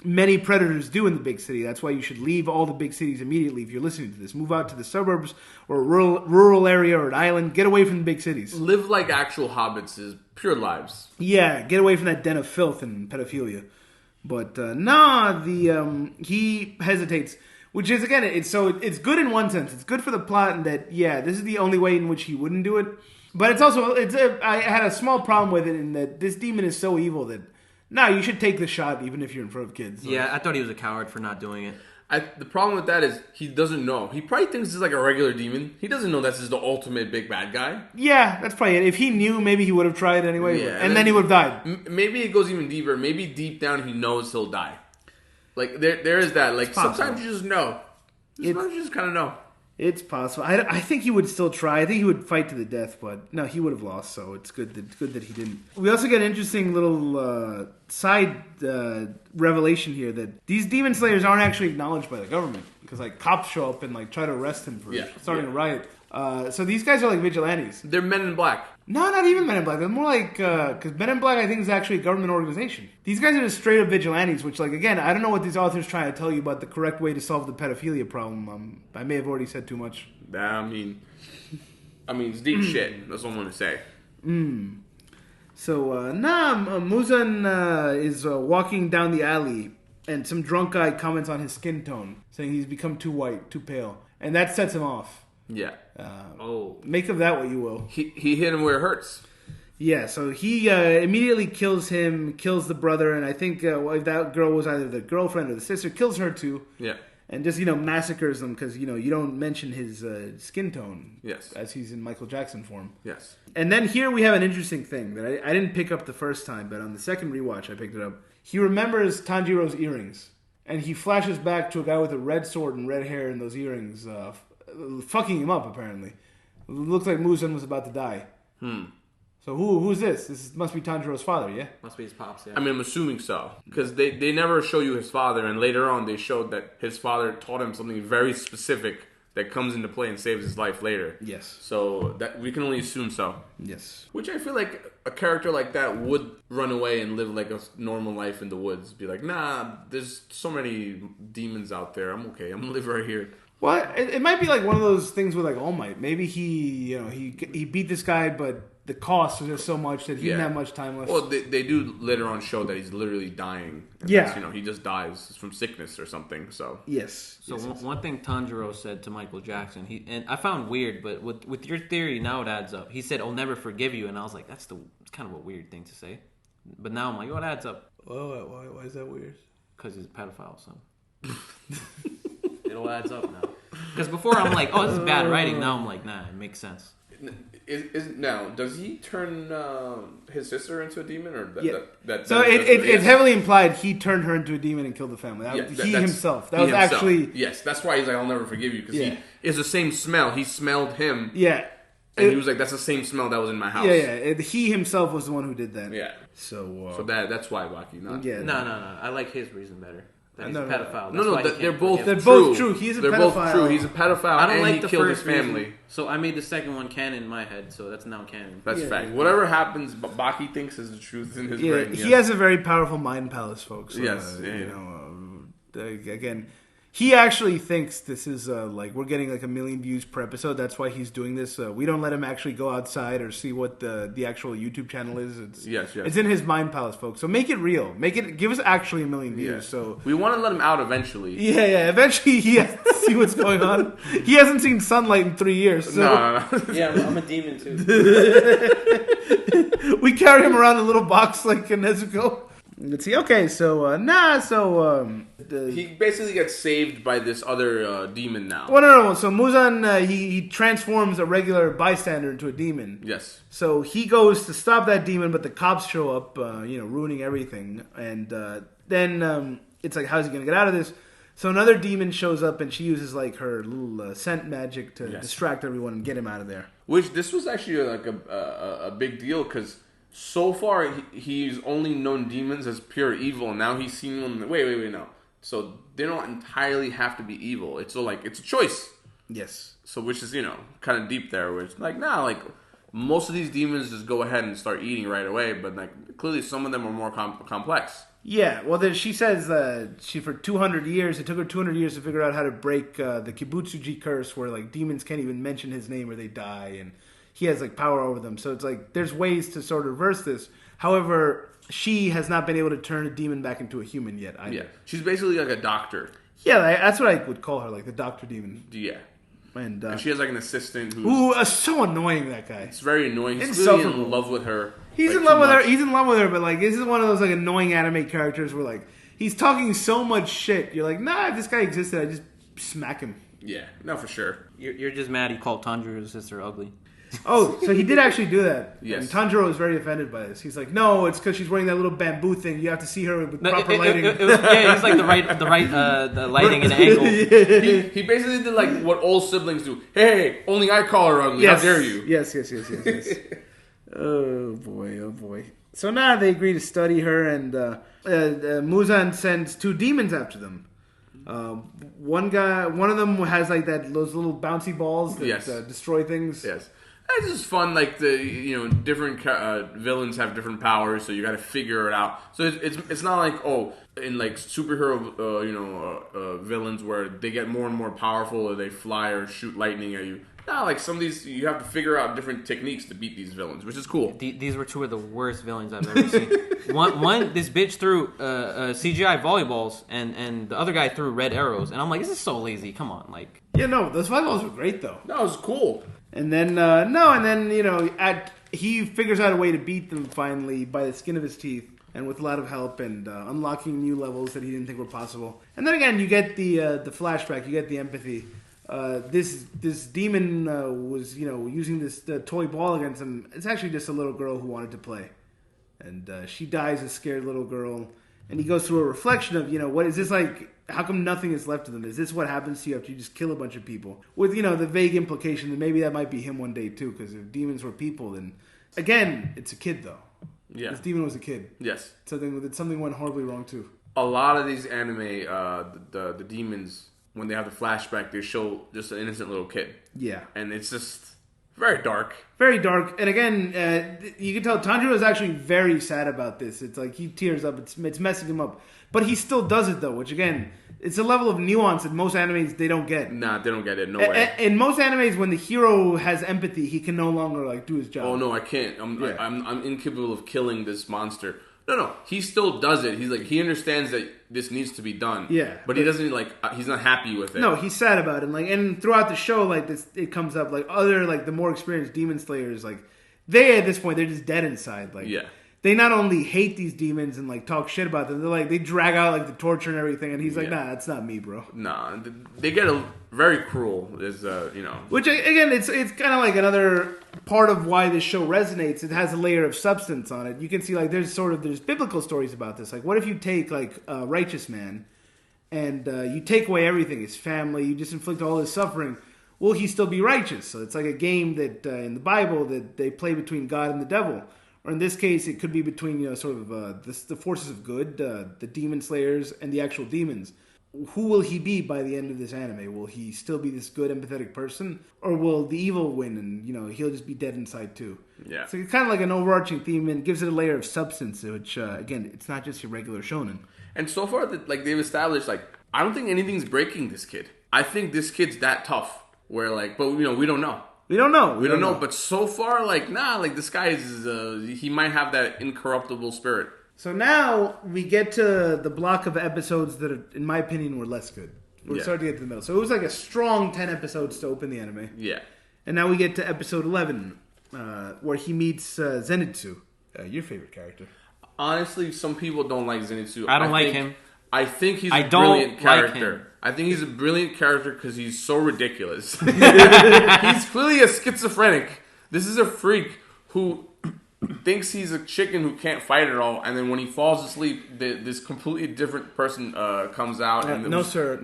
many predators do in the big city. That's why you should leave all the big cities immediately if you're listening to this. Move out to the suburbs or a rural area or an island. Get away from the big cities. Live like actual hobbits is pure lives. Yeah, get away from that den of filth and pedophilia. But he hesitates. Which is, again, it's good in one sense. It's good for the plot in that, this is the only way in which he wouldn't do it. But it's also, I had a small problem with it in that this demon is so evil that, you should take the shot even if you're in front of kids. Yeah, I thought he was a coward for not doing it. The problem with that is he doesn't know. He probably thinks this is like a regular demon. He doesn't know this is the ultimate big bad guy. Yeah, that's probably it. If he knew, maybe he would have tried anyway. Yeah, and then he would have died. Maybe it goes even deeper. Maybe deep down he knows he'll die. Like there is that. Like sometimes you just know. Sometimes you just kind of know. It's possible. I think he would still try. I think he would fight to the death, but no, he would have lost. So it's good that he didn't. We also get an interesting little side revelation here that these demon slayers aren't actually acknowledged by the government because like cops show up and like try to arrest him for starting a riot. So these guys are like vigilantes. They're Men in Black. No, not even Men in Black. They're more like because Men in Black I think is actually a government organization. These guys are just straight up vigilantes. Which, like, again, I don't know what these authors trying to tell you about the correct way to solve the pedophilia problem. I may have already said too much. I mean, it's deep shit. That's what I'm gonna say. So Muzan is walking down the alley, and some drunk guy comments on his skin tone, saying he's become too white, too pale, and that sets him off. Yeah. Make of that what you will. He hit him where it hurts. Yeah, so he immediately kills the brother, and I think if that girl was either the girlfriend or the sister, kills her too. Yeah. And just, massacres them because, you don't mention his skin tone. Yes. As he's in Michael Jackson form. Yes. And then here we have an interesting thing that I didn't pick up the first time, but on the second rewatch I picked it up. He remembers Tanjiro's earrings, and he flashes back to a guy with a red sword and red hair and those earrings fucking him up, apparently. It looks like Muzan was about to die. So who's this? This must be Tanjiro's father, yeah? Must be his pops, yeah. I mean, I'm assuming so. Because they never show you his father, and later on they showed that his father taught him something very specific that comes into play and saves his life later. Yes. So that we can only assume so. Yes. Which I feel like a character like that would run away and live like a normal life in the woods. Be like, nah, there's so many demons out there. I'm okay. I'm gonna live right here. Well, it might be like one of those things with like All Might. Maybe he beat this guy, but the cost was just so much that he didn't have much time left. Well, they do later on show that he's literally dying. Yeah. He just dies from sickness or something. So yes. So one thing Tanjiro said to Michael Jackson, and I found weird, but with your theory now it adds up. He said, "I'll never forgive you," and I was like, it's kind of a weird thing to say. But now I'm like, it adds up. Why is that weird? Because he's a pedophile, son. It all adds up now. Because before I'm like, this is bad writing. Now I'm like, nah, it makes sense. Now, does he turn his sister into a demon, or it's heavily implied he turned her into a demon and killed the family. He himself. That was himself. Actually yes. That's why he's like, I'll never forgive you because he is the same smell. He smelled him. Yeah, and he was like, that's the same smell that was in my house. Yeah. He himself was the one who did that. Yeah. So that's why Baki. Not no. I like his reason better. He's a pedophile. They're both true. He's a they're pedophile. Both true. He's a pedophile. I don't and like he the killed first his family. reason. So I made the second one canon in my head. So that's now canon. That's fact. Whatever happens, Baki thinks is the truth in his brain. He has a very powerful mind palace, folks. Again. He actually thinks this is like we're getting like 1 million views per episode. That's why he's doing this. We don't let him actually go outside or see what the actual YouTube channel is. It's in his mind palace, folks. So make it real. Give us actually 1 million views. So we want to let him out eventually. Yeah. Eventually he has to see what's going on. He hasn't seen sunlight in 3 years. So. No. Yeah, I'm a demon too. We carry him around in a little box like a Nezuko. Let's see. Okay, so he basically gets saved by this other demon now. Well, no. So Muzan he transforms a regular bystander into a demon. Yes. So he goes to stop that demon, but the cops show up, ruining everything. And then it's like, how's he gonna get out of this? So another demon shows up, and she uses like her little scent magic to distract everyone and get him out of there. Which this was actually like a big deal because. So far, he's only known demons as pure evil, and now he's seen them. Wait, no. So they don't entirely have to be evil. It's a choice. Yes. So which is kind of deep there. Where it's like most of these demons just go ahead and start eating right away, but clearly some of them are more complex. Yeah. Well, then she says for 200 years, it took her 200 years to figure out how to break the Kibutsuji curse, where demons can't even mention his name or they die, and he has power over them. So it's there's ways to sort of reverse this. However, she has not been able to turn a demon back into a human yet either. Yeah. She's basically like a doctor. Yeah, that's what I would call her, the doctor demon. Yeah. And she has an assistant who's so annoying, that guy. It's very annoying. He's really in love with her. He's in love with her. He's in love with her, but this is one of those annoying anime characters where he's talking so much shit. You're like, nah, if this guy existed, I'd just smack him. Yeah, no, for sure. You're just mad he called Tanjiro's sister ugly. Oh, so he did actually do that. Yes. And Tanjiro was very offended by this. He's like, no, it's because she's wearing that little bamboo thing. You have to see her with proper lighting. He's like the lighting and angle. He basically did like what all siblings do. Hey, only I call her ugly. Yes. How dare you? Yes. Oh boy. So now they agree to study her, and Muzan sends 2 demons after them. One of them has like those little bouncy balls that destroy things. Yes. It's just fun, like different villains have different powers, so you got to figure it out. So it's not like in like superhero villains where they get more and more powerful or they fly or shoot lightning at you. No, like some of these you have to figure out different techniques to beat these villains, which is cool. These were 2 of the worst villains I've ever seen. One this bitch threw CGI volleyballs, and the other guy threw red arrows, and I'm like, this is so lazy. Come on, like. Yeah, no, those volleyballs were great though. That was cool. And then he figures out a way to beat them finally by the skin of his teeth, and with a lot of help and unlocking new levels that he didn't think were possible. And then again, you get the flashback, you get the empathy. This demon was using this toy ball against him. It's actually just a little girl who wanted to play, and she dies a scared little girl. And he goes through a reflection of what is this like? How come nothing is left of them? Is this what happens to you after you just kill a bunch of people? With the vague implication that maybe that might be him one day too. Because if demons were people, then again, it's a kid though. Yeah, this demon was a kid. Yes, something went horribly wrong too. A lot of these anime, the demons, when they have the flashback, they show just an innocent little kid. Yeah, and it's just very dark. Very dark. And again, you can tell Tanjiro is actually very sad about this. It's like he tears up. It's messing him up. But he still does it though, which again, it's a level of nuance that most animes they don't get. Nah, they don't get it. No way. In most animes, when the hero has empathy, he can no longer do his job. Oh no, I can't. I'm incapable of killing this monster. No. He still does it. He's like he understands that this needs to be done. Yeah, but he doesn't he's not happy with it. No, he's sad about it. And throughout the show, it comes up other the more experienced demon slayers they at this point they're just dead inside. They not only hate these demons and talk shit about them, they're they drag out the torture and everything. And he's like, nah, that's not me, bro. Nah, they get very cruel. Is which again, it's kind of another part of why this show resonates. It has a layer of substance on it. You can see there's biblical stories about this. What if you take a righteous man and you take away everything, his family, you just inflict all his suffering. Will he still be righteous? So it's like a game that in the Bible that they play between God and the devil. Or in this case, it could be between the forces of good, the demon slayers, and the actual demons. Who will he be by the end of this anime? Will he still be this good, empathetic person, or will the evil win and he'll just be dead inside too? Yeah. So it's kind of like an overarching theme and gives it a layer of substance, which again, it's not just your regular shonen. And so far, they've established I don't think anything's breaking this kid. I think this kid's that tough. Where but we don't know. We don't know. But so far, this guy is, he might have that incorruptible spirit. So now we get to the block of episodes that, in my opinion, were less good. We're starting to get to the middle. So it was a strong 10 episodes to open the anime. Yeah. And now we get to episode 11, where he meets Zenitsu, your favorite character. Honestly, some people don't like Zenitsu. I don't like him. I think he's a brilliant character. I think he's a brilliant character because he's so ridiculous. He's clearly a schizophrenic. This is a freak who thinks he's a chicken who can't fight at all, and then when he falls asleep, this completely different person comes out. No, sir.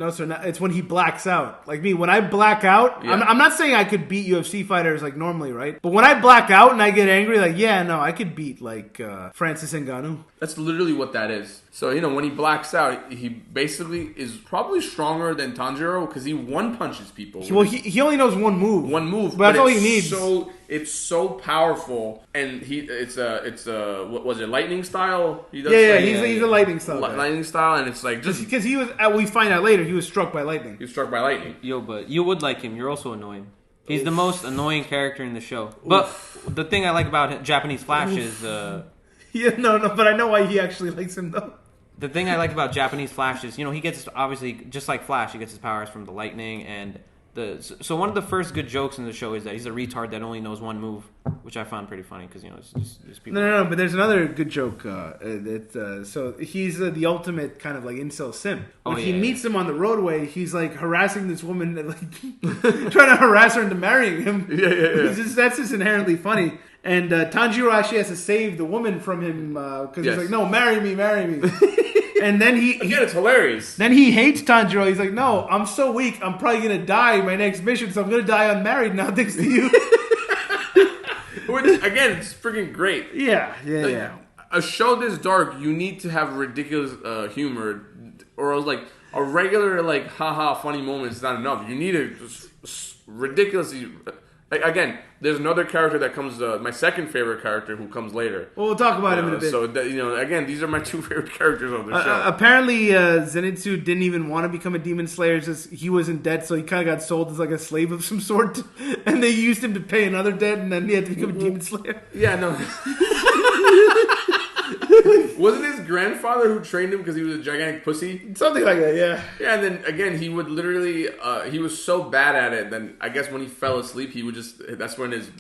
It's when he blacks out. Like me, when I black out, yeah. I'm not saying I could beat UFC fighters normally, right? But when I black out and I get angry, I could beat Francis Ngannou. That's literally what that is. So, when he blacks out, he basically is probably stronger than Tanjiro because he one-punches people. Well, he only knows one move. But that's all he needs. It's so powerful, and it's what was it, lightning style? He does he's a lightning style. Lightning style, and it's just because he was. We find out later he was struck by lightning. He was struck by lightning. Yo, but you would like him. You're also annoying. He's the most annoying character in the show. But the thing I like about Japanese Flash is. But I know why he actually likes him though. The thing I like about Japanese Flash is, he gets, obviously, just like Flash, he gets his powers from the lightning, and so one of the first good jokes in the show is that he's a retard that only knows one move, which I found pretty funny because it's just people. No, but there's another good joke. So he's the ultimate kind of like incel simp. When he meets him on the roadway, he's like harassing this woman, like trying to harass her into marrying him. Yeah. That's just inherently funny. And Tanjiro actually has to save the woman from him because he's like, no, marry me. And then it's hilarious. Then he hates Tanjiro. He's like, no, I'm so weak. I'm probably gonna die in my next mission, so I'm gonna die unmarried now, thanks to you. Which again, it's freaking great. Yeah. A show this dark, you need to have ridiculous humor, or else like a regular like haha funny moment is not enough. You need a ridiculously. Again, there's another character that comes. My second favorite character who comes later. Well, we'll talk about him in a bit. So again, these are my two favorite characters on the show. Apparently, Zenitsu didn't even want to become a demon slayer. Just he was in debt, so he kind of got sold as like a slave of some sort, and they used him to pay another debt, and then he had to become a demon slayer. Yeah, no. Wasn't his grandfather who trained him because he was a gigantic pussy? Something like that, yeah. Yeah, and then again, he would literally, he was so bad at it, then I guess when he fell asleep, he would that's when his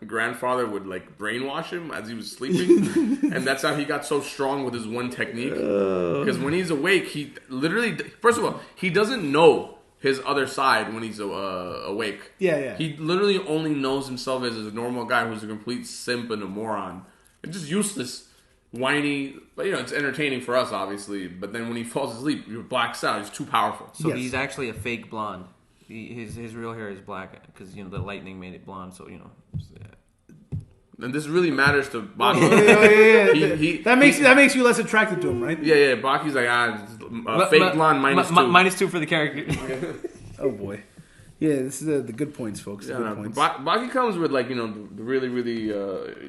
grandfather would like brainwash him as he was sleeping. And that's how he got so strong with his one technique. Because when he's awake, he literally, first of all, he doesn't know his other side when he's awake. Yeah. He literally only knows himself as a normal guy who's a complete simp and a moron. And just useless. Whiny, but it's entertaining for us, obviously. But then when he falls asleep, he blacks out. He's too powerful. So he's actually a fake blonde. His real hair is black because the lightning made it blonde. So And this really matters to Baki. Yeah. That makes you less attracted to him, right? Yeah. Baki's like fake blonde minus 2. -2 for the character. Oh boy. Yeah, this is the good points, folks. Good points. Baki comes with the really really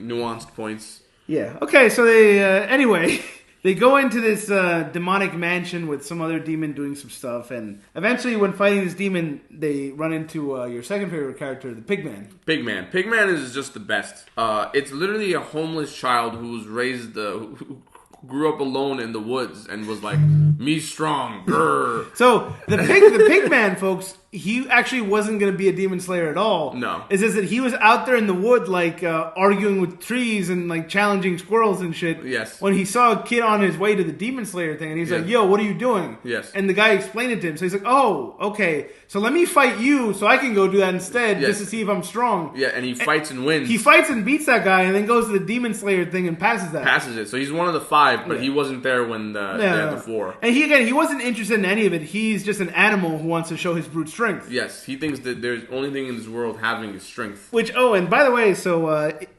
nuanced points. Yeah. Okay. So they anyway they go into this demonic mansion with some other demon doing some stuff, and eventually, when fighting this demon, they run into your second favorite character, the Pigman. Pigman is just the best. It's literally a homeless child who was raised, who grew up alone in the woods and was like, me strong. Grr. So the Pigman, folks. He actually wasn't going to be a demon slayer at all. No. It's just that he was out there in the wood, like, arguing with trees and, like, challenging squirrels and shit. Yes. When he saw a kid on his way to the demon slayer thing, and he's like, yo, what are you doing? Yes. And the guy explained it to him. So he's like, oh, okay. So let me fight you so I can go do that instead just to see if I'm strong. Yeah, and he fights and wins. He fights and beats that guy and then goes to the demon slayer thing and passes that. Passes it. So he's one of the 5, but he wasn't there when the 4. And he wasn't interested in any of it. He's just an animal who wants to show his brute strength. Yes, he thinks that there's only thing in this world having is strength. And by the way, so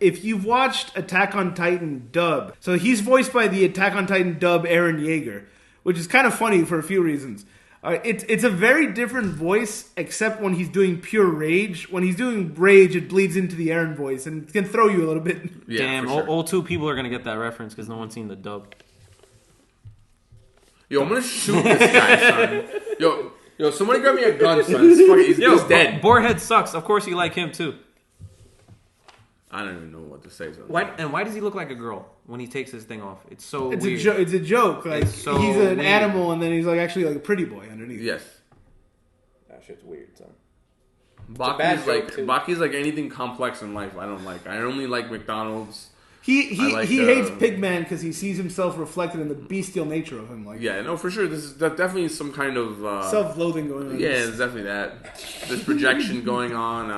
if you've watched Attack on Titan dub, so he's voiced by the Attack on Titan dub Eren Yeager, which is kind of funny for a few reasons. It's a very different voice, except when he's doing pure rage. When he's doing rage, it bleeds into the Eren voice and it can throw you a little bit. Yeah, damn, sure. all 2 people are gonna get that reference because no one's seen the dub. Yo, I'm gonna shoot this guy, son. Yo, somebody grab me a gun, son. He's dead. Boarhead sucks. Of course you like him too. I don't even know what to say. Why does he look like a girl when he takes his thing off? It's so weird. It's a joke. Like so he's an weird. animal, and then he's like actually like a pretty boy underneath. Yes. That shit's weird, son. Baki's like anything complex in life I don't like. I only like McDonald's. He hates Pigman because he sees himself reflected in the bestial nature of him. Like, yeah, no, for sure. That definitely is some kind of self-loathing going on. Yeah, there's definitely that. There's projection going on.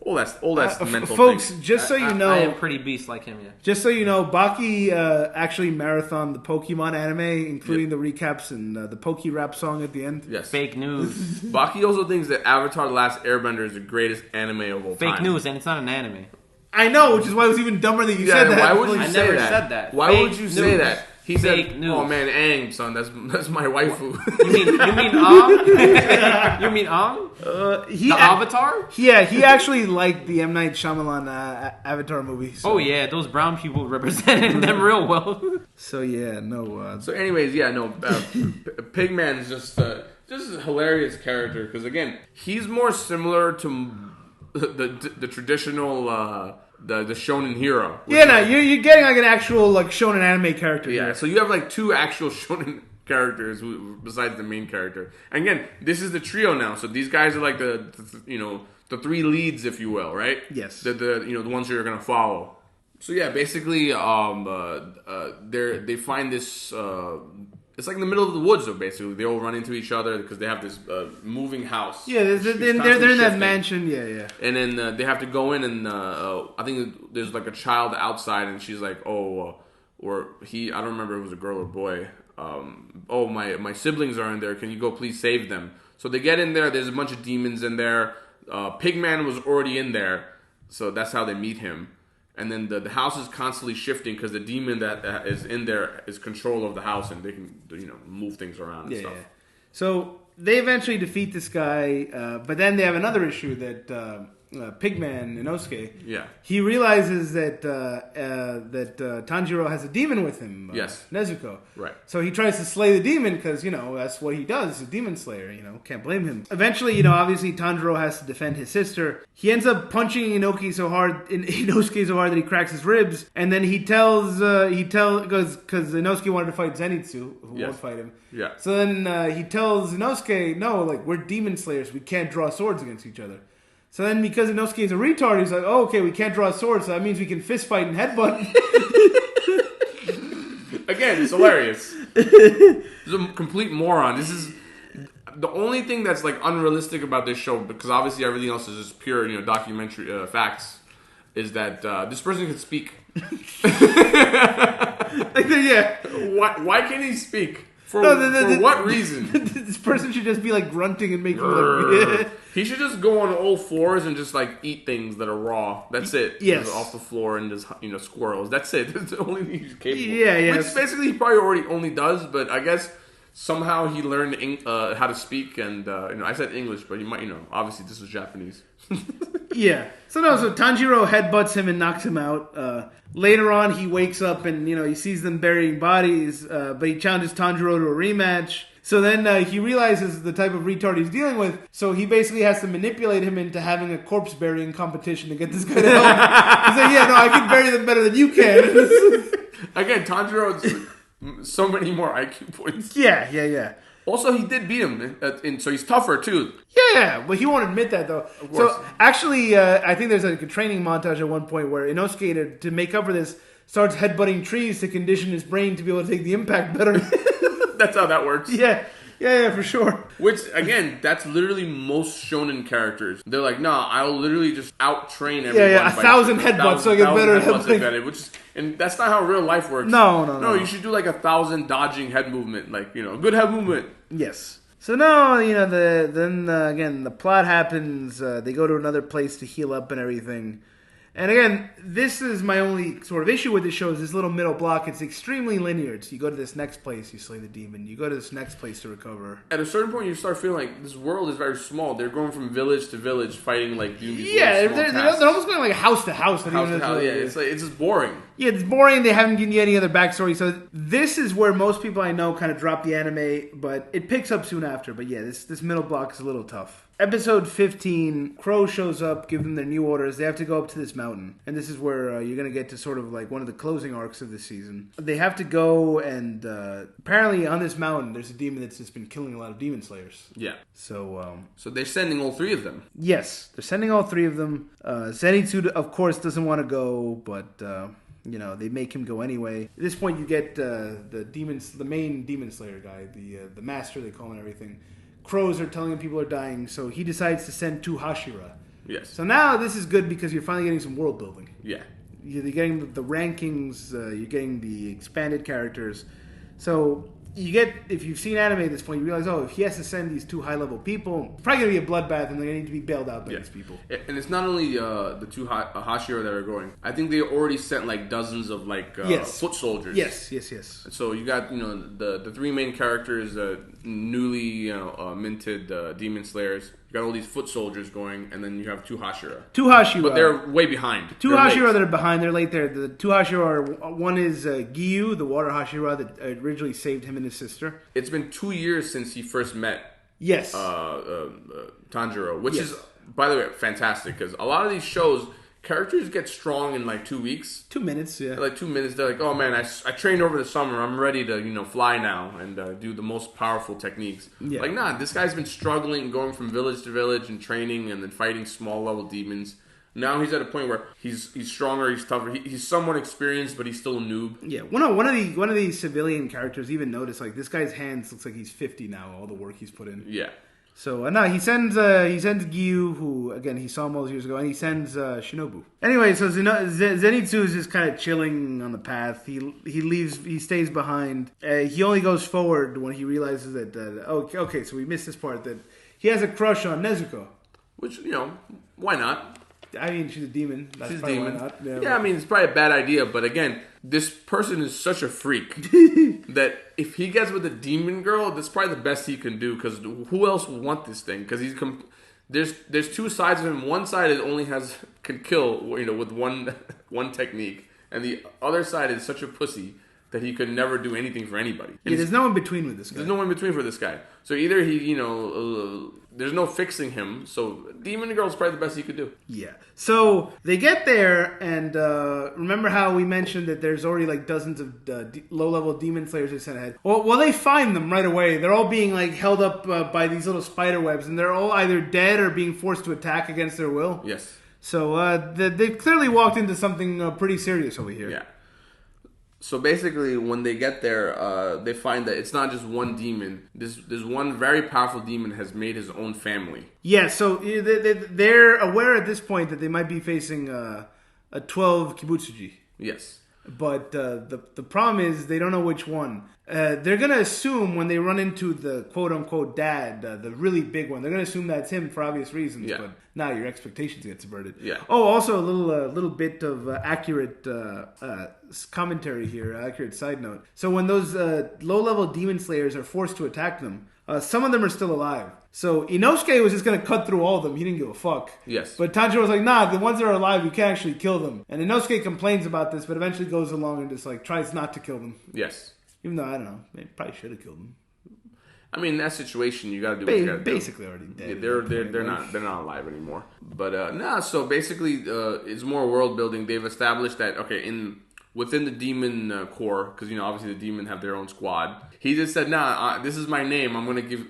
All that's mental. Folks, things. just so you know, I am pretty beast like him. Yeah. Just so you know, Baki actually marathoned the Pokemon anime, including the recaps and the Poke Rap song at the end. Yes. Fake news. Baki also thinks that Avatar: The Last Airbender is the greatest anime of all time. Fake news, and it's not an anime. I know, which is why it was even dumber that you said that. Why would you I say never that? said that. Why would you say that? He Fake said, news. "Oh man, Aang, son, that's my waifu." You mean You mean the Avatar? Yeah, he actually liked the M. Night Shyamalan Avatar movie. So. Oh yeah, those brown people represented them real well. So yeah, no. So anyways, Pigman is just a hilarious character because again, he's more similar to the traditional. The shonen hero. You're getting like an actual like shonen anime character. Yeah, here. so you have like 2 actual shonen characters besides the main character. And again, this is the trio now. So these guys are like the the three leads, if you will, right? Yes. The ones you're gonna follow. So yeah, basically, they find this. It's like in the middle of the woods, though. Basically, they all run into each other because they have this moving house. Yeah, they're in that shifting. mansion. Yeah. And then they have to go in, and I think there's like a child outside, and she's like, I don't remember if it was a girl or boy. My siblings are in there. Can you go please save them? So they get in there. There's a bunch of demons in there. Pigman was already in there, so that's how they meet him. And then the house is constantly shifting because the demon that is in there is control of the house, and they can move things around and stuff. Yeah. So they eventually defeat this guy, but then they have another issue that Pigman Inosuke. Yeah. He realizes that Tanjiro has a demon with him. Yes. Nezuko. Right. So he tries to slay the demon because that's what he does. He's a demon slayer. Can't blame him. Eventually, obviously Tanjiro has to defend his sister. He ends up punching Inosuke so hard that he cracks his ribs, and then because Inosuke wanted to fight Zenitsu, who won't fight him. Yeah. So then he tells Inosuke, no, we're demon slayers. We can't draw swords against each other. So then, because Inosuke is a retard, he's like, "Oh, okay, we can't draw swords, so that means we can fist fight and headbutt." Again, it's hilarious. He's a complete moron. This is the only thing that's like unrealistic about this show, because obviously everything else is just pure, documentary facts. Is that this person can speak? Yeah. Why can't he speak? For what reason? This person should just be like grunting and making He should just go on all fours and just like eat things that are raw. That's it. Yes. Just off the floor and just squirrels. That's it. That's the only thing he's capable. Yeah. Which basically he probably already only does, but I guess somehow he learned how to speak, and I said English, but he might obviously this was Japanese. Yeah. So Tanjiro headbutts him and knocks him out. Later on, he wakes up and he sees them burying bodies, but he challenges Tanjiro to a rematch. So then he realizes the type of retard he's dealing with, so he basically has to manipulate him into having a corpse burying competition to get this guy to help. He's like, I can bury them better than you can. Again, Tanjiro so many more IQ points. Yeah. Also, he did beat him, so he's tougher too. Yeah, but he won't admit that though. So actually, I think there's like a training montage at one point where Inosuke, to make up for this, starts headbutting trees to condition his brain to be able to take the impact better. That's how that works. Yeah, for sure. Which, again, that's literally most shonen characters. They're like, nah, I'll literally just out-train everyone. Yeah, 1,000 headbutts so I get better at headbutting. And that's not how real life works. No. You should do like 1,000 dodging head movement. Like, good head movement. Yes. So now, again, the plot happens. They go to another place to heal up and everything. And again, this is my only sort of issue with this show is this little middle block. It's extremely linear. It's you go to this next place, you slay the demon. You go to this next place to recover. At a certain point, you start feeling like this world is very small. They're going from village to village, fighting like these they're almost going like house to house. House to house, yeah. It's just boring. Yeah, it's boring. They haven't given you any other backstory. So this is where most people I know kind of drop the anime, but it picks up soon after. But yeah, this middle block is a little tough. Episode 15, Crow shows up, give them their new orders. They have to go up to this mountain. And this is where you're going to get to sort of like one of the closing arcs of this season. They have to go and apparently on this mountain, there's a demon that's just been killing a lot of demon slayers. Yeah. So they're sending all three of them. Yes, they're sending all three of them. Zenitsu, of course, doesn't want to go, but... they make him go anyway. At this point, you get the main demon slayer guy, the master, they call him and everything. Crows are telling him people are dying, so he decides to send 2 Hashira. Yes. So now this is good because you're finally getting some world building. Yeah. You're getting the rankings, you're getting the expanded characters. So you get, if you've seen anime at this point, you realize, if he has to send these 2 high-level people, it's probably going to be a bloodbath, and they're going to need to be bailed out by these people. And it's not only the 2 Hashira that are going. I think they already sent like dozens of foot soldiers. Yes. So you got the 3 main characters, newly minted demon slayers. You got all these foot soldiers going, and then you have 2 Hashira. 2 Hashira. But they're way behind. 2 Hashira that are behind. They're late there. The 2 Hashira are... One is Giyu, the water Hashira that originally saved him and his sister. It's been 2 years since he first met... Yes. Tanjiro, which is, by the way, fantastic, because a lot of these shows characters get strong in like 2 weeks. 2 minutes, yeah. Like 2 minutes, they're like, oh man, I trained over the summer. I'm ready to, fly now and do the most powerful techniques. Yeah. Like, nah, this guy's been struggling, going from village to village and training and then fighting small level demons. Now he's at a point where he's stronger, he's tougher. He's somewhat experienced, but he's still a noob. Yeah, one of the civilian characters even noticed, like, this guy's hands looks like he's 50 now, all the work he's put in. Yeah. So, no, he sends Gyu, who, again, he saw him all those years ago, and he sends Shinobu. Anyway, so Zenitsu is just kind of chilling on the path. He leaves, he stays behind. He only goes forward when he realizes that, okay, so we missed this part, that he has a crush on Nezuko. Which, why not? I mean, she's a demon. That's She's a probably demon. why not. Yeah, I mean, it's probably a bad idea, but again, this person is such a freak that if he gets with a demon girl, that's probably the best he can do, because who else would want this thing? Because there's two sides of him. One side can kill, with one technique, and the other side is such a pussy that he could never do anything for anybody. Yeah, there's no in between with this guy. There's no in between for this guy. So either he, there's no fixing him. So Demon Girl is probably the best he could do. Yeah. So they get there, and remember how we mentioned that there's already like dozens of low-level demon slayers they sent ahead? Well, they find them right away. They're all being like held up by these little spider webs, and they're all either dead or being forced to attack against their will. Yes. So they clearly walked into something pretty serious over here. Yeah. So basically, when they get there, they find that it's not just one demon. This one very powerful demon has made his own family. Yeah, so they're aware at this point that they might be facing a 12 Kibutsuji. Yes. But the problem is they don't know which one. They're going to assume when they run into the quote-unquote dad, the really big one, they're going to assume that's him for obvious reasons. Yeah. But now your expectations get subverted. Yeah. Oh, also a little bit of accurate commentary here, accurate side note. So when those low-level demon slayers are forced to attack them, some of them are still alive. So Inosuke was just going to cut through all of them. He didn't give a fuck. Yes. But Tanjiro was like, nah, the ones that are alive, you can't actually kill them. And Inosuke complains about this, but eventually goes along and just like tries not to kill them. Yes. Even though, I don't know, they probably should have killed them. I mean, in that situation, you got to do what you got to do. Basically already dead. Yeah, they're not alive anymore. But so basically, it's more world building. They've established that within the demon core, because obviously the demon have their own squad. He just said, "Nah, this is my name. I'm going to give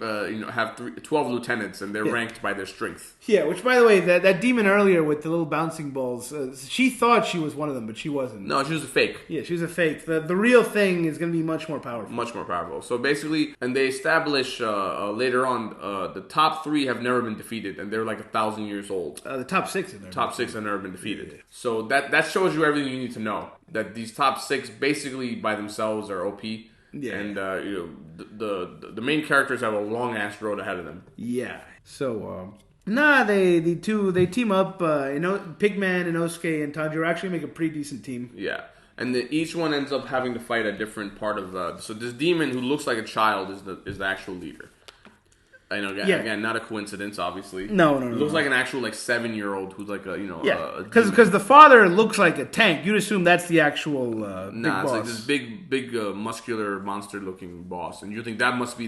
have 12 lieutenants, and they're ranked by their strength." Yeah, which by the way, that demon earlier with the little bouncing balls, she thought she was one of them, but she wasn't. No, she was a fake. Yeah, she was a fake. The real thing is going to be much more powerful. Much more powerful. So basically, and they establish later on, the top 3 have never been defeated, and they're like 1,000 years old. The top 6 in there. Top 6 have never been defeated. Yeah. So that shows you everything you need to know. That these top 6 basically by themselves are OP. Yeah. And the main characters have a long ass road ahead of them. Yeah. So they team up. Pigman, Inosuke, and Tanjiro actually make a pretty decent team. Yeah. And each one ends up having to fight a different part of so this demon who looks like a child is the actual leader. I know, again, not a coincidence, obviously. No. Looks like an actual 7-year-old who's like because the father looks like a tank. You'd assume that's the actual big boss. It's like this big muscular monster-looking boss, and you think that must be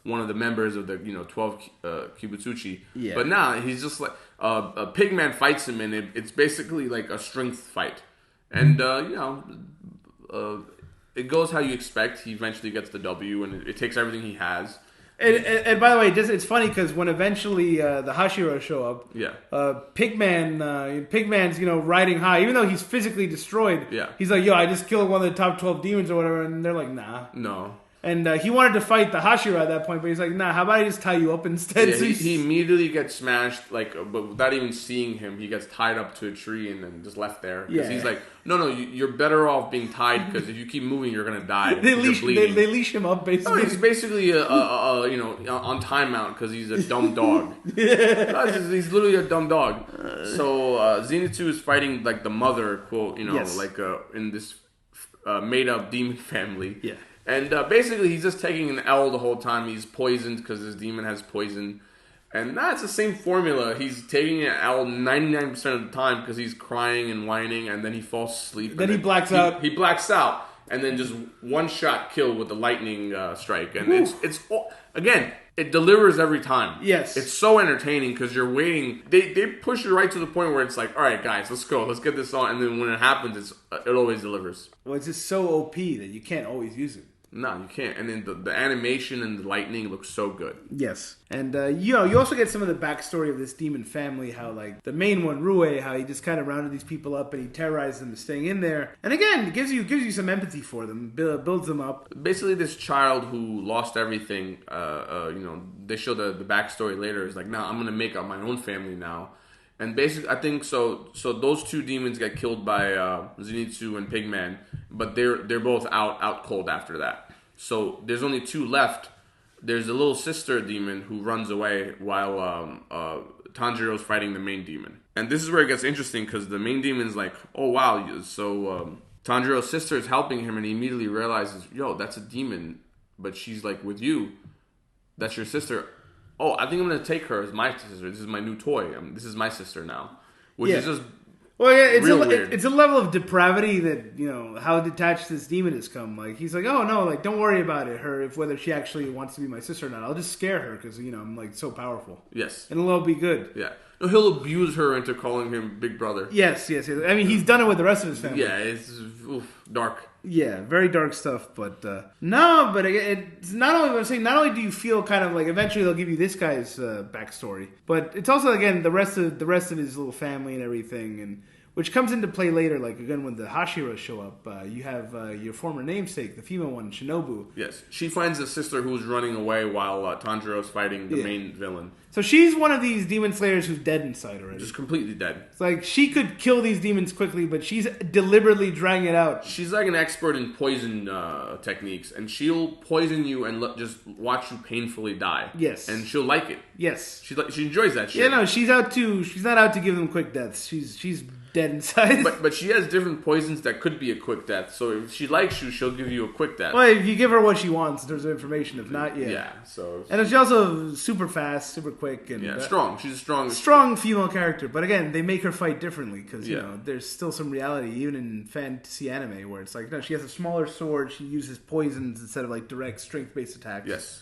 one of the members of the 12 Kibutsuchi. Yeah. But he's just like a Pigman fights him, and it's basically like a strength fight, and it goes how you expect. He eventually gets the W, and it takes everything he has. And by the way, it's funny because when eventually the Hashira show up, Pigman's riding high, even though he's physically destroyed. Yeah. He's like, I just killed one of the top 12 demons or whatever, and they're like, nah, no. And he wanted to fight the Hashira at that point, but he's like, nah, how about I just tie you up instead? Yeah, he immediately gets smashed, but without even seeing him, he gets tied up to a tree and then just left there. Because he's like, no, you're better off being tied, because if you keep moving, you're going to die. They leash him up, basically. No, he's basically, on timeout, because he's a dumb dog. He's literally a dumb dog. So Zenitsu is fighting, like, the mother, quote, in this made-up demon family. Yeah. And basically, he's just taking an L the whole time. He's poisoned because his demon has poison. And that's the same formula. He's taking an L 99% of the time because he's crying and whining, and then he falls asleep. Then he blacks out. He blacks out, and then just one shot kill with the lightning strike. And it's it delivers every time. Yes. It's so entertaining because you're waiting. They push you right to the point where it's like, all right, guys, let's go. Let's get this on. And then when it happens, it always delivers. Well, it's just so OP that you can't always use it. No, you can't. And then the animation and the lightning looks so good. Yes. And, you also get some of the backstory of this demon family, how, like, the main one, Rue, how he just kind of rounded these people up and he terrorized them to staying in there. And again, it gives you some empathy for them, builds them up. Basically, this child who lost everything, they show the backstory later, is like, nah, I'm going to make up my own family now. And basically, I think so those two demons get killed by Zenitsu and Pigman, but they're both out cold after that. So there's only two left. There's a little sister demon who runs away while Tanjiro's fighting the main demon. And this is where it gets interesting because the main demon's like, oh wow, so Tanjiro's sister is helping him, and he immediately realizes, yo, that's a demon, but she's like with you. That's your sister. Oh, I think I'm going to take her as my sister. This is my new toy. This is my sister now. Which is just weird. It's a level of depravity that, how detached this demon has come. Like, he's like, oh, no, like, don't worry about it, whether she actually wants to be my sister or not. I'll just scare her because, I'm, like, so powerful. Yes. And it'll all be good. Yeah. He'll abuse her into calling him Big Brother. Yes. I mean, he's done it with the rest of his family. Yeah, it's dark. Yeah, very dark stuff, but no, but it's not only, I'm saying, not only do you feel kind of like eventually they'll give you this guy's backstory, but it's also, again, the rest of his little family and everything, and which comes into play later, like, again, when the Hashiras show up. You have your former namesake, the female one, Shinobu. Yes. She finds a sister who's running away while Tanjiro's fighting the main villain. So she's one of these demon slayers who's dead inside already. Just completely dead. It's like, she could kill these demons quickly, but she's deliberately dragging it out. She's like an expert in poison techniques, and she'll poison you and just watch you painfully die. Yes. And she'll like it. Yes. She enjoys that shit. Yeah, no, she's not out to give them quick deaths. She's dead inside. But she has different poisons that could be a quick death. So if she likes you, she'll give you a quick death. Well, if you give her what she wants in terms of information, if not, yeah. Yeah, so... And she's also super fast, super quick. And strong. She's a strong female character. But again, they make her fight differently because, there's still some reality, even in fantasy anime, where it's like, no, she has a smaller sword, she uses poisons instead of, like, direct strength-based attacks. Yes.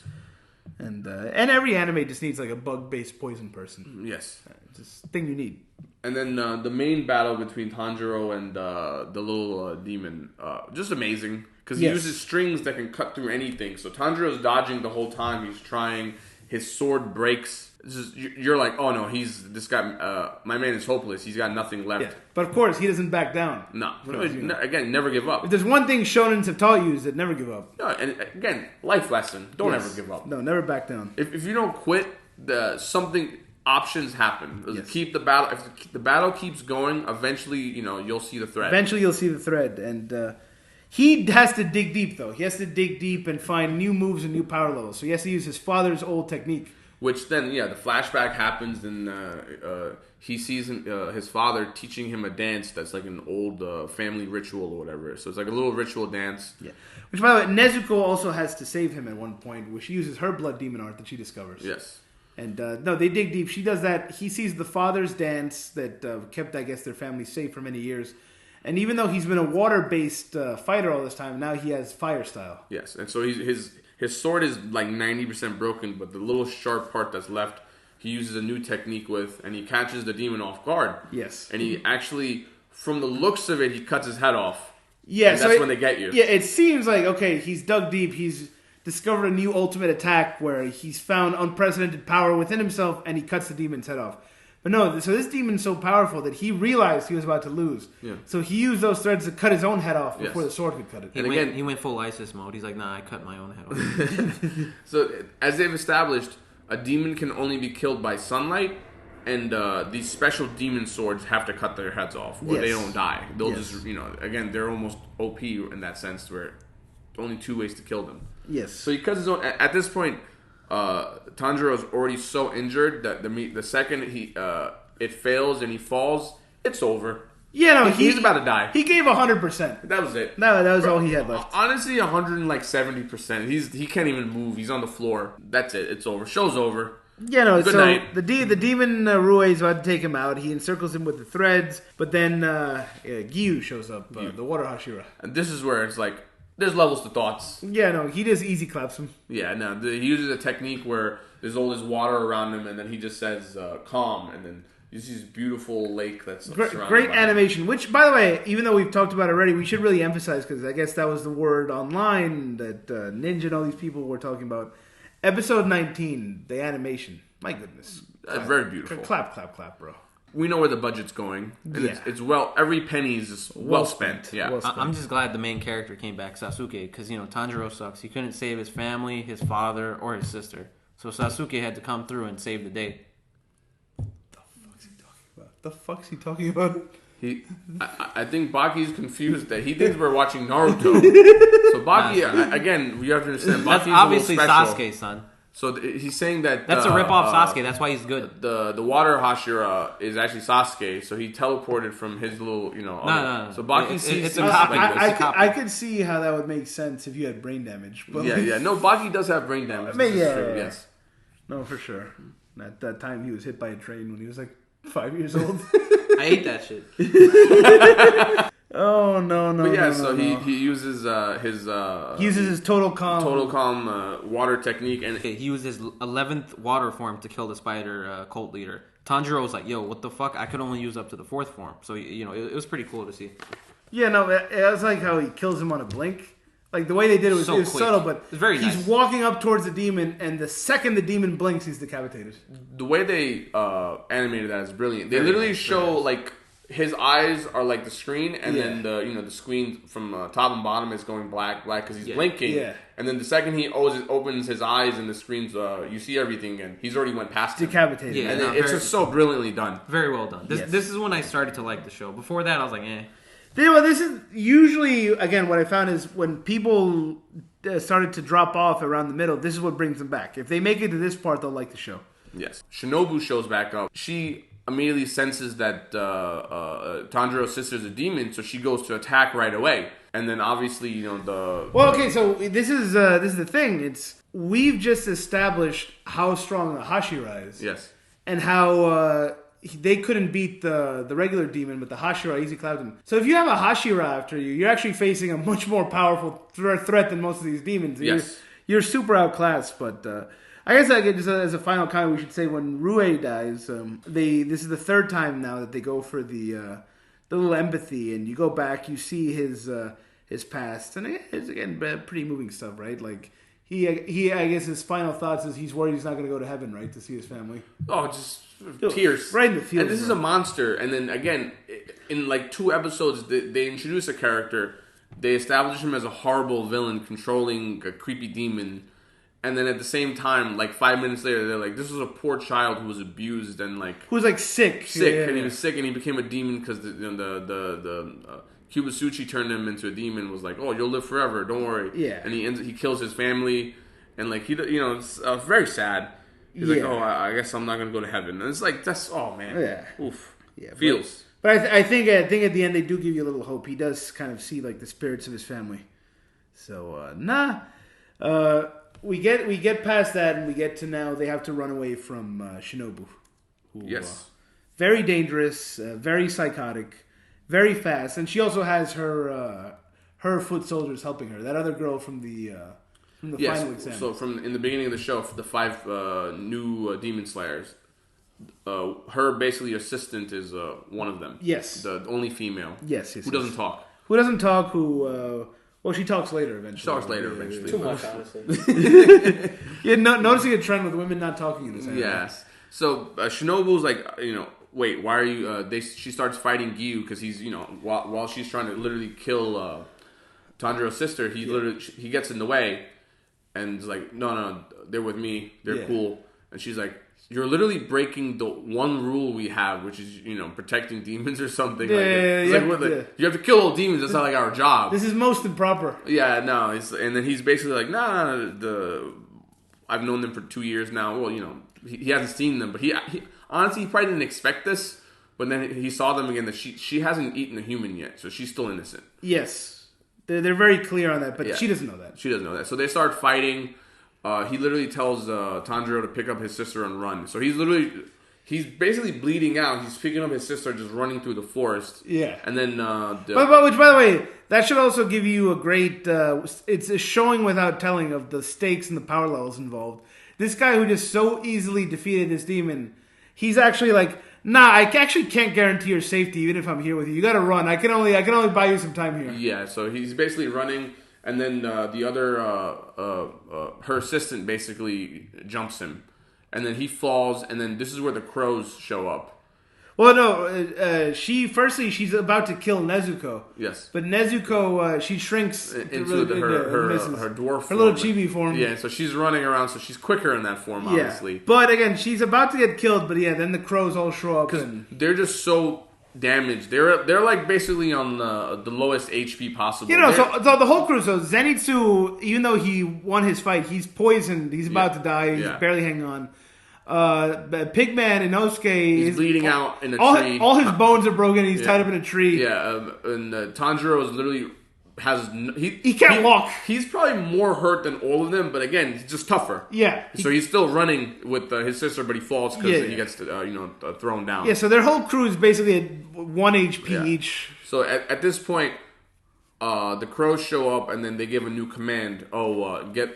And every anime just needs, like, a bug-based poison person. Yes. Just a thing you need. And then the main battle between Tanjiro and the little demon, just amazing. Because he uses strings that can cut through anything. So Tanjiro's dodging the whole time. He's trying. His sword breaks. You're like, oh no, this guy, my man is hopeless. He's got nothing left. Yeah. But of course, he doesn't back down. No. Again, never give up. If there's one thing shonens have taught you is that never give up. No, and again, life lesson. Don't ever give up. No, never back down. If you don't quit, options happen. Yes. Keep the battle. If the battle keeps going, eventually, you'll see the thread. Eventually, you'll see the thread, and he has to dig deep, though. He has to dig deep and find new moves and new power levels. So he has to use his father's old technique. Which then, the flashback happens, and he sees his father teaching him a dance that's like an old family ritual or whatever. So it's like a little ritual dance. Yeah. Which, by the way, Nezuko also has to save him at one point, where she uses her blood demon art that she discovers. Yes. And, no, they dig deep. She does that. He sees the father's dance that kept, I guess, their family safe for many years. And even though he's been a water-based fighter all this time, now he has fire style. Yes, and so his sword is like 90% broken, but the little sharp part that's left, he uses a new technique with, and he catches the demon off guard. Yes. And he actually, from the looks of it, he cuts his head off. Yeah, and that's when they get you. Yeah, it seems like, okay, he's dug deep. He's discovered a new ultimate attack where he's found unprecedented power within himself, and he cuts the demon's head off. But no, so this demon's so powerful that he realized he was about to lose. Yeah. So he used those threads to cut his own head off before the sword could cut it. He went full ISIS mode. He's like, nah, I cut my own head off. So, as they've established, a demon can only be killed by sunlight, and these special demon swords have to cut their heads off, or they don't die. They'll just, again, they're almost OP in that sense, where only two ways to kill them. Yes. So he cuts his own. At this point, Tanjiro's already so injured that the second it fails and he falls, it's over. Yeah, no, he's about to die. He gave 100%. That was it. No, that was all he had left. Honestly, 170%. He can't even move. He's on the floor. That's it. It's over. Show's over. Yeah, no. Good so night. the demon Rue is about to take him out. He encircles him with the threads, but then Giyu shows up, the water Hashira. And this is where it's like, there's levels to thoughts. Yeah, no, he just easy claps him. Yeah, no, he uses a technique where there's all this water around him, and then he just says calm, and then you see this beautiful lake that's great animation. Which, by the way, even though we've talked about it already, we should really emphasize, because I guess that was the word online that Ninja and all these people were talking about. Episode 19, the animation. My goodness. Very beautiful. Clap, bro. We know where the budget's going. And Yeah. it's well, every penny is just well spent. Yeah. Well spent. I'm just glad the main character came back, Sasuke, because, Tanjiro sucks. He couldn't save his family, his father, or his sister. So Sasuke had to come through and save the day. The fuck's he talking about? I think Baki's confused that he thinks we're watching Naruto. So Baki, again, you have to understand, Baki's That's obviously a little special. Sasuke, son. So he's saying that That's a rip-off Sasuke. That's why he's good. The water Hashira is actually Sasuke, so he teleported from his little, No. So Baki sees it's a things copy. like this. I could see how that would make sense if you had brain damage. But Yeah. No, Baki does have brain damage. I mean, This is yeah, true, yeah. Yes. No, for sure. At that time, he was hit by a train when he was like 5 years old. I hate that shit. Oh no! But yeah, no, so no. he uses He uses his total calm. water technique, and Okay, he used his 11th water form to kill the spider cult leader. Tanjiro was like, yo, what the fuck? I could only use up to the 4th form. So, it was pretty cool to see. Yeah, no, it was like how he kills him on a blink. Like the way they did it was, So it was quick. subtle, but It's very he's nice. walking up towards the demon, and the second the demon blinks, he's decapitated. the way they animated that is brilliant. They Very literally nice, show very nice. like his eyes are like the screen, and Yeah. then the screen from top and bottom is going black because he's blinking. Yeah. And then the second he opens his eyes and the screen's you see everything, and he's already went past him. Decapitated. Yeah. And No, it's very- just so brilliantly done. Very well done. Yes. This is when I started to like the show. Before that, I was like, eh. Well, this is usually, again, what I found is when people started to drop off around the middle, this is what brings them back. If they make it to this part, they'll like the show. Yes. Shinobu shows back up. She immediately senses that Tanjiro's sister's a demon, so she goes to attack right away. And then obviously, Well, okay, so this is the thing. We've just established how strong the Hashira is. Yes. And how they couldn't beat the regular demon, but the Hashira easy clapped him. So if you have a Hashira after you, you're actually facing a much more powerful threat than most of these demons. Yes. You're super outclassed, but I guess just as a final comment, we should say when Rue dies, this is the 3rd time now that they go for the little empathy, and you go back, you see his past, and it's again pretty moving stuff, right? Like he I guess his final thoughts is he's worried he's not going to go to heaven, right, to see his family. Oh, just tears. Right in the feels. And this is a monster. And then again, in like 2 episodes, they introduce a character. They establish him as a horrible villain controlling a creepy demon. And then at the same time, like 5 minutes later, they're like, this was a poor child who was abused and like who's like sick. and he was sick, and he became a demon because the Kubasuchi turned him into a demon. Was like, oh, you'll live forever, don't worry. Yeah. And he kills his family, and like it's very sad. He's like, Yeah. oh, I guess I'm not gonna go to heaven. And it's like that's man. Yeah. Oof. Yeah, Feels. But I think at the end they do give you a little hope. He does kind of see like the spirits of his family. So we get past that, and we get to now they have to run away from Shinobu. Who, Yes. very dangerous, very psychotic, very fast, and she also has her foot soldiers helping her. That other girl from the final exam. So from in the beginning of the show, for the 5 new demon slayers, her basically assistant is one of them. Yes. The only female. Yes. Who doesn't talk. Who doesn't talk? Well, she talks later eventually. She talks later eventually. Too much, honestly. Yeah, noticing a trend with women not talking in this anime. Yes. So Shinobu's like, wait, why are you? She starts fighting Gyu because he's, while she's trying to literally kill Tanjiro's sister, he gets in the way, and is like, no, they're with me, they're cool, and she's like, you're literally breaking the one rule we have, which is protecting demons or something. You have to kill all demons. That's not like our job. This is most improper. Yeah, no. And then he's basically like, nah, I've known them for 2 years now. Well, he hasn't seen them, but he honestly he probably didn't expect this. But then he saw them again. That she hasn't eaten a human yet, so she's still innocent. Yes, they're very clear on that, but she doesn't know that. She doesn't know that. So they start fighting. He literally tells Tanjiro to pick up his sister and run. So he's basically bleeding out. He's picking up his sister, just running through the forest. Yeah. And then But by the way, that should also give you a great. It's a showing without telling of the stakes and the power levels involved. This guy who just so easily defeated this demon, he's actually like, nah, I actually can't guarantee your safety even if I'm here with you. You got to run. I can only buy you some time here. Yeah. So he's basically running, and then the other her assistant basically jumps him, and then he falls, and then this is where the crows show up. Well, no, she's about to kill Nezuko. Yes. But Nezuko, she shrinks into her dwarf form. Her little chibi form. Yeah, so she's running around, so she's quicker in that form, obviously. Yeah. But again, she's about to get killed, but yeah, then the crows all show up. Because they're just so damaged. They're like basically on the lowest HP possible. You know, so the whole crew, so Zenitsu, even though he won his fight, he's poisoned. He's about to die. He's barely hanging on. Pigman Inosuke is bleeding out in a tree. All his bones are broken. He's tied up in a tree. Yeah, and Tanjiro is literally he can't walk. He's probably more hurt than all of them, but again, he's just tougher. Yeah. So he's still running with his sister, but he falls because he gets thrown down. Yeah. So their whole crew is basically at 1 HP each. So at this point, the crows show up, and then they give a new command. Get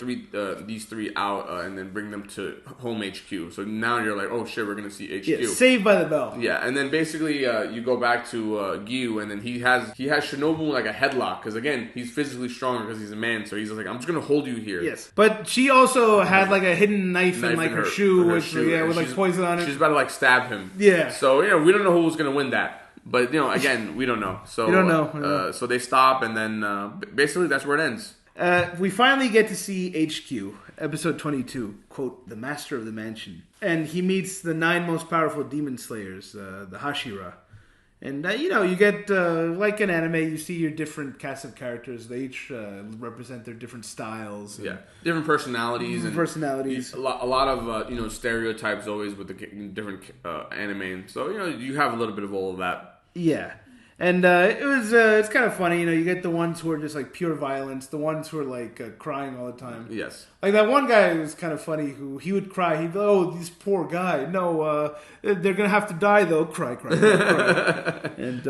these three out, and then bring them to home HQ. So now you're like, oh shit, we're gonna see HQ. Yeah, saved by the bell. Yeah, and then basically you go back to Gyu, and then he has Shinobu like a headlock because again he's physically stronger because he's a man. So he's like, I'm just gonna hold you here. Yes, but she also had like a hidden knife in like her shoe, with like poison on it. She's about to like stab him. Yeah. So we don't know who was gonna win that. But, again, we don't know. So we don't know. So they stop, and then basically that's where it ends. We finally get to see HQ, episode 22, quote, the master of the mansion. And he meets the 9 most powerful demon slayers, the Hashira. And, you get, like an anime, you see your different cast of characters. They each represent their different styles. Yeah, different personalities. A lot of, stereotypes always with the different anime. So, you have a little bit of all of that. Yeah. And it's kind of funny, you get the ones who are just like pure violence, the ones who are like crying all the time. Yes. Like that one guy was kind of funny who he would cry. He'd be like, oh, this poor guy. No, they're going to have to die though. Cry. And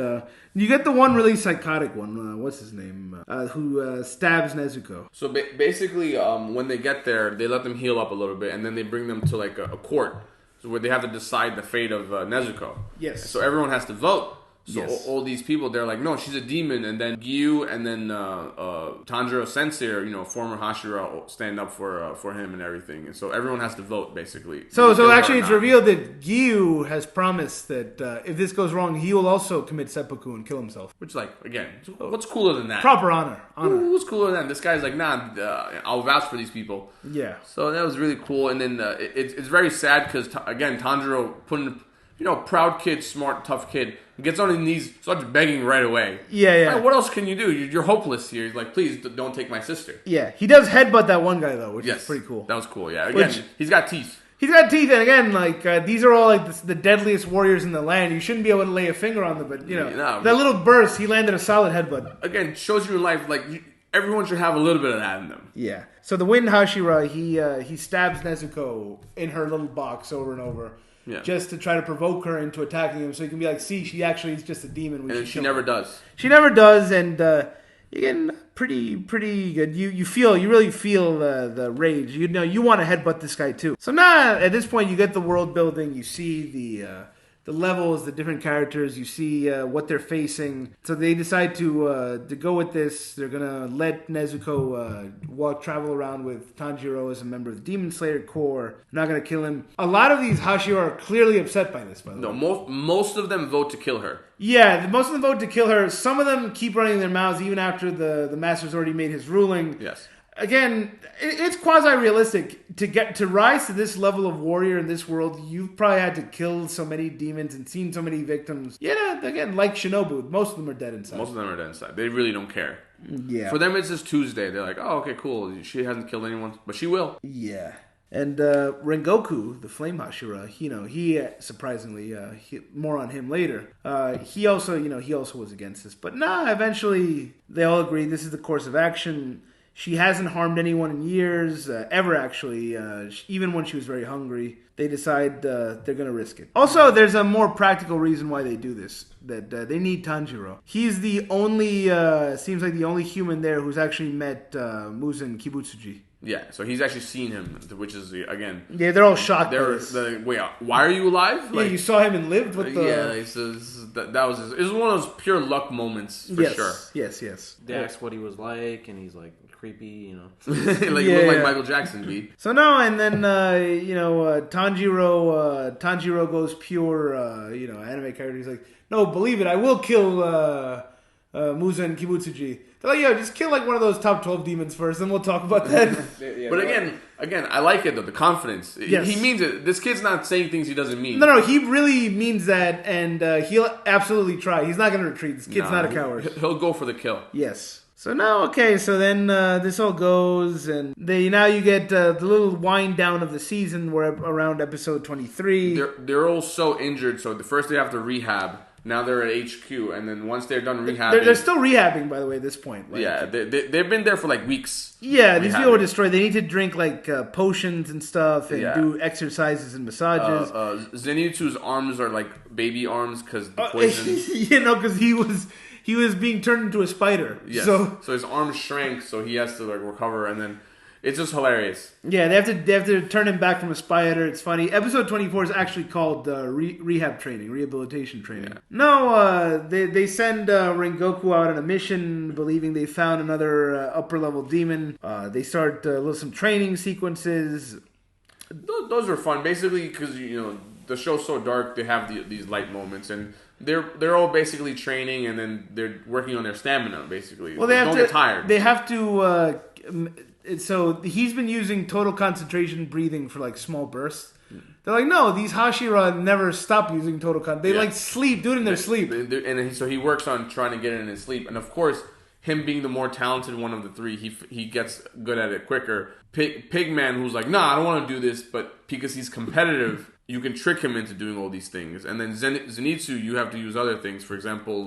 you get the one really psychotic one, what's his name, who stabs Nezuko. So basically, when they get there, they let them heal up a little bit, and then they bring them to like a court where they have to decide the fate of Nezuko. Yes. So everyone has to vote. So yes. all these people, they're like, no, she's a demon. And then Gyu and then Tanjiro Sensei, former Hashira, stand up for him and everything. And so everyone has to vote, basically. So actually it's revealed that Gyu has promised that if this goes wrong, he will also commit seppuku and kill himself. Which, like, again, what's cooler than that? Proper honor. What's cooler than that? This guy's like, nah, I'll vouch for these people. Yeah. So that was really cool. And then it's very sad because, again, Tanjiro putting... proud kid, smart, tough kid. He gets on his knees, starts begging right away. Yeah. Like, what else can you do? You're hopeless here. He's like, please don't take my sister. Yeah, he does headbutt that one guy though, which is pretty cool. That was cool. Yeah, again, he's got teeth. He's got teeth, and again, like these are all like the deadliest warriors in the land. You shouldn't be able to lay a finger on them, but that little burst, he landed a solid headbutt. Again, shows you in life like everyone should have a little bit of that in them. Yeah. So the Wind Hashira, he stabs Nezuko in her little box over and over. Yeah. Just to try to provoke her into attacking him, so he can be like, "See, she actually is just a demon." And she never does. She never does, and again, pretty good. You really feel the rage. You want to headbutt this guy too. So now at this point, you get the world building. You see the levels, the different characters. You see what they're facing. So they decide to go with this. They're gonna let Nezuko travel around with Tanjiro as a member of the Demon Slayer Corps. They're not gonna kill him. A lot of these Hashira are clearly upset by this. By the way, most of them vote to kill her. Yeah, most of them vote to kill her. Some of them keep running their mouths even after the master's already made his ruling. Yes. Again, it's quasi-realistic. To rise to this level of warrior in this world, you've probably had to kill so many demons and seen so many victims. Yeah, again, like Shinobu, most of them are dead inside. They really don't care. Yeah. For them, it's just Tuesday. They're like, oh, okay, cool. She hasn't killed anyone, but she will. Yeah. And Rengoku, the Flame Hashira, he surprisingly, more on him later. He also was against this. But eventually they all agree this is the course of action. She hasn't harmed anyone in years, ever actually, even when she was very hungry. They decide they're going to risk it. Also, there's a more practical reason why they do this. That they need Tanjiro. He's the only, seems like the only human there who's actually met Muzan Kibutsuji. Yeah, so he's actually seen him, which is, again... Yeah, they're all shocked by this. Wait, why are you alive? Yeah, you saw him and lived with the... Yeah, that was... It was one of those pure luck moments, for sure. Yes. They asked what he was like, and he's like, creepy, you know. He looked like Michael Jackson, B. So no, and then, Tanjiro goes pure, anime character. He's like, no, believe it, I will kill Muzan Kibutsuji. They're like, yo, just kill like one of those top 12 demons first, and we'll talk about that. But again, I like it though, the confidence. Yes. He means it. This kid's not saying things he doesn't mean. No, he really means that, and he'll absolutely try. He's not going to retreat. This kid's not a coward. He'll go for the kill. Yes. So now, okay, so then this all goes, and now you get the little wind down of the season. We're around episode 23. They're all so injured, so first they have to rehab. Now they're at HQ, and then once they're done rehabbing... They're still rehabbing, by the way, at this point. Like, yeah, they've been there for like weeks. Yeah, these people were destroyed. They need to drink like potions and stuff and do exercises and massages. Zenitsu's arms are like baby arms because the poison... because he was being turned into a spider. Yes. So his arms shrank, so he has to like recover, and then... It's just hilarious. Yeah, they have to turn him back from a spider. It's funny. Episode 24 is actually called rehabilitation training. Yeah. No, they send Rengoku out on a mission, believing they found another upper level demon. They start some training sequences. Those are fun, basically, because the show's so dark. They have these light moments, and they're all basically training, and then they're working on their stamina. Basically, well, they don't get tired. They have to. So he's been using total concentration breathing for like small bursts. They're like, no, these Hashira never stop using total concentration. They like sleep, do it in their sleep. So he works on trying to get it in his sleep. And of course, him being the more talented one of the three, he gets good at it quicker. Pigman, who's like, nah, I don't want to do this, but because he's competitive, you can trick him into doing all these things. And then Zenitsu, you have to use other things. For example,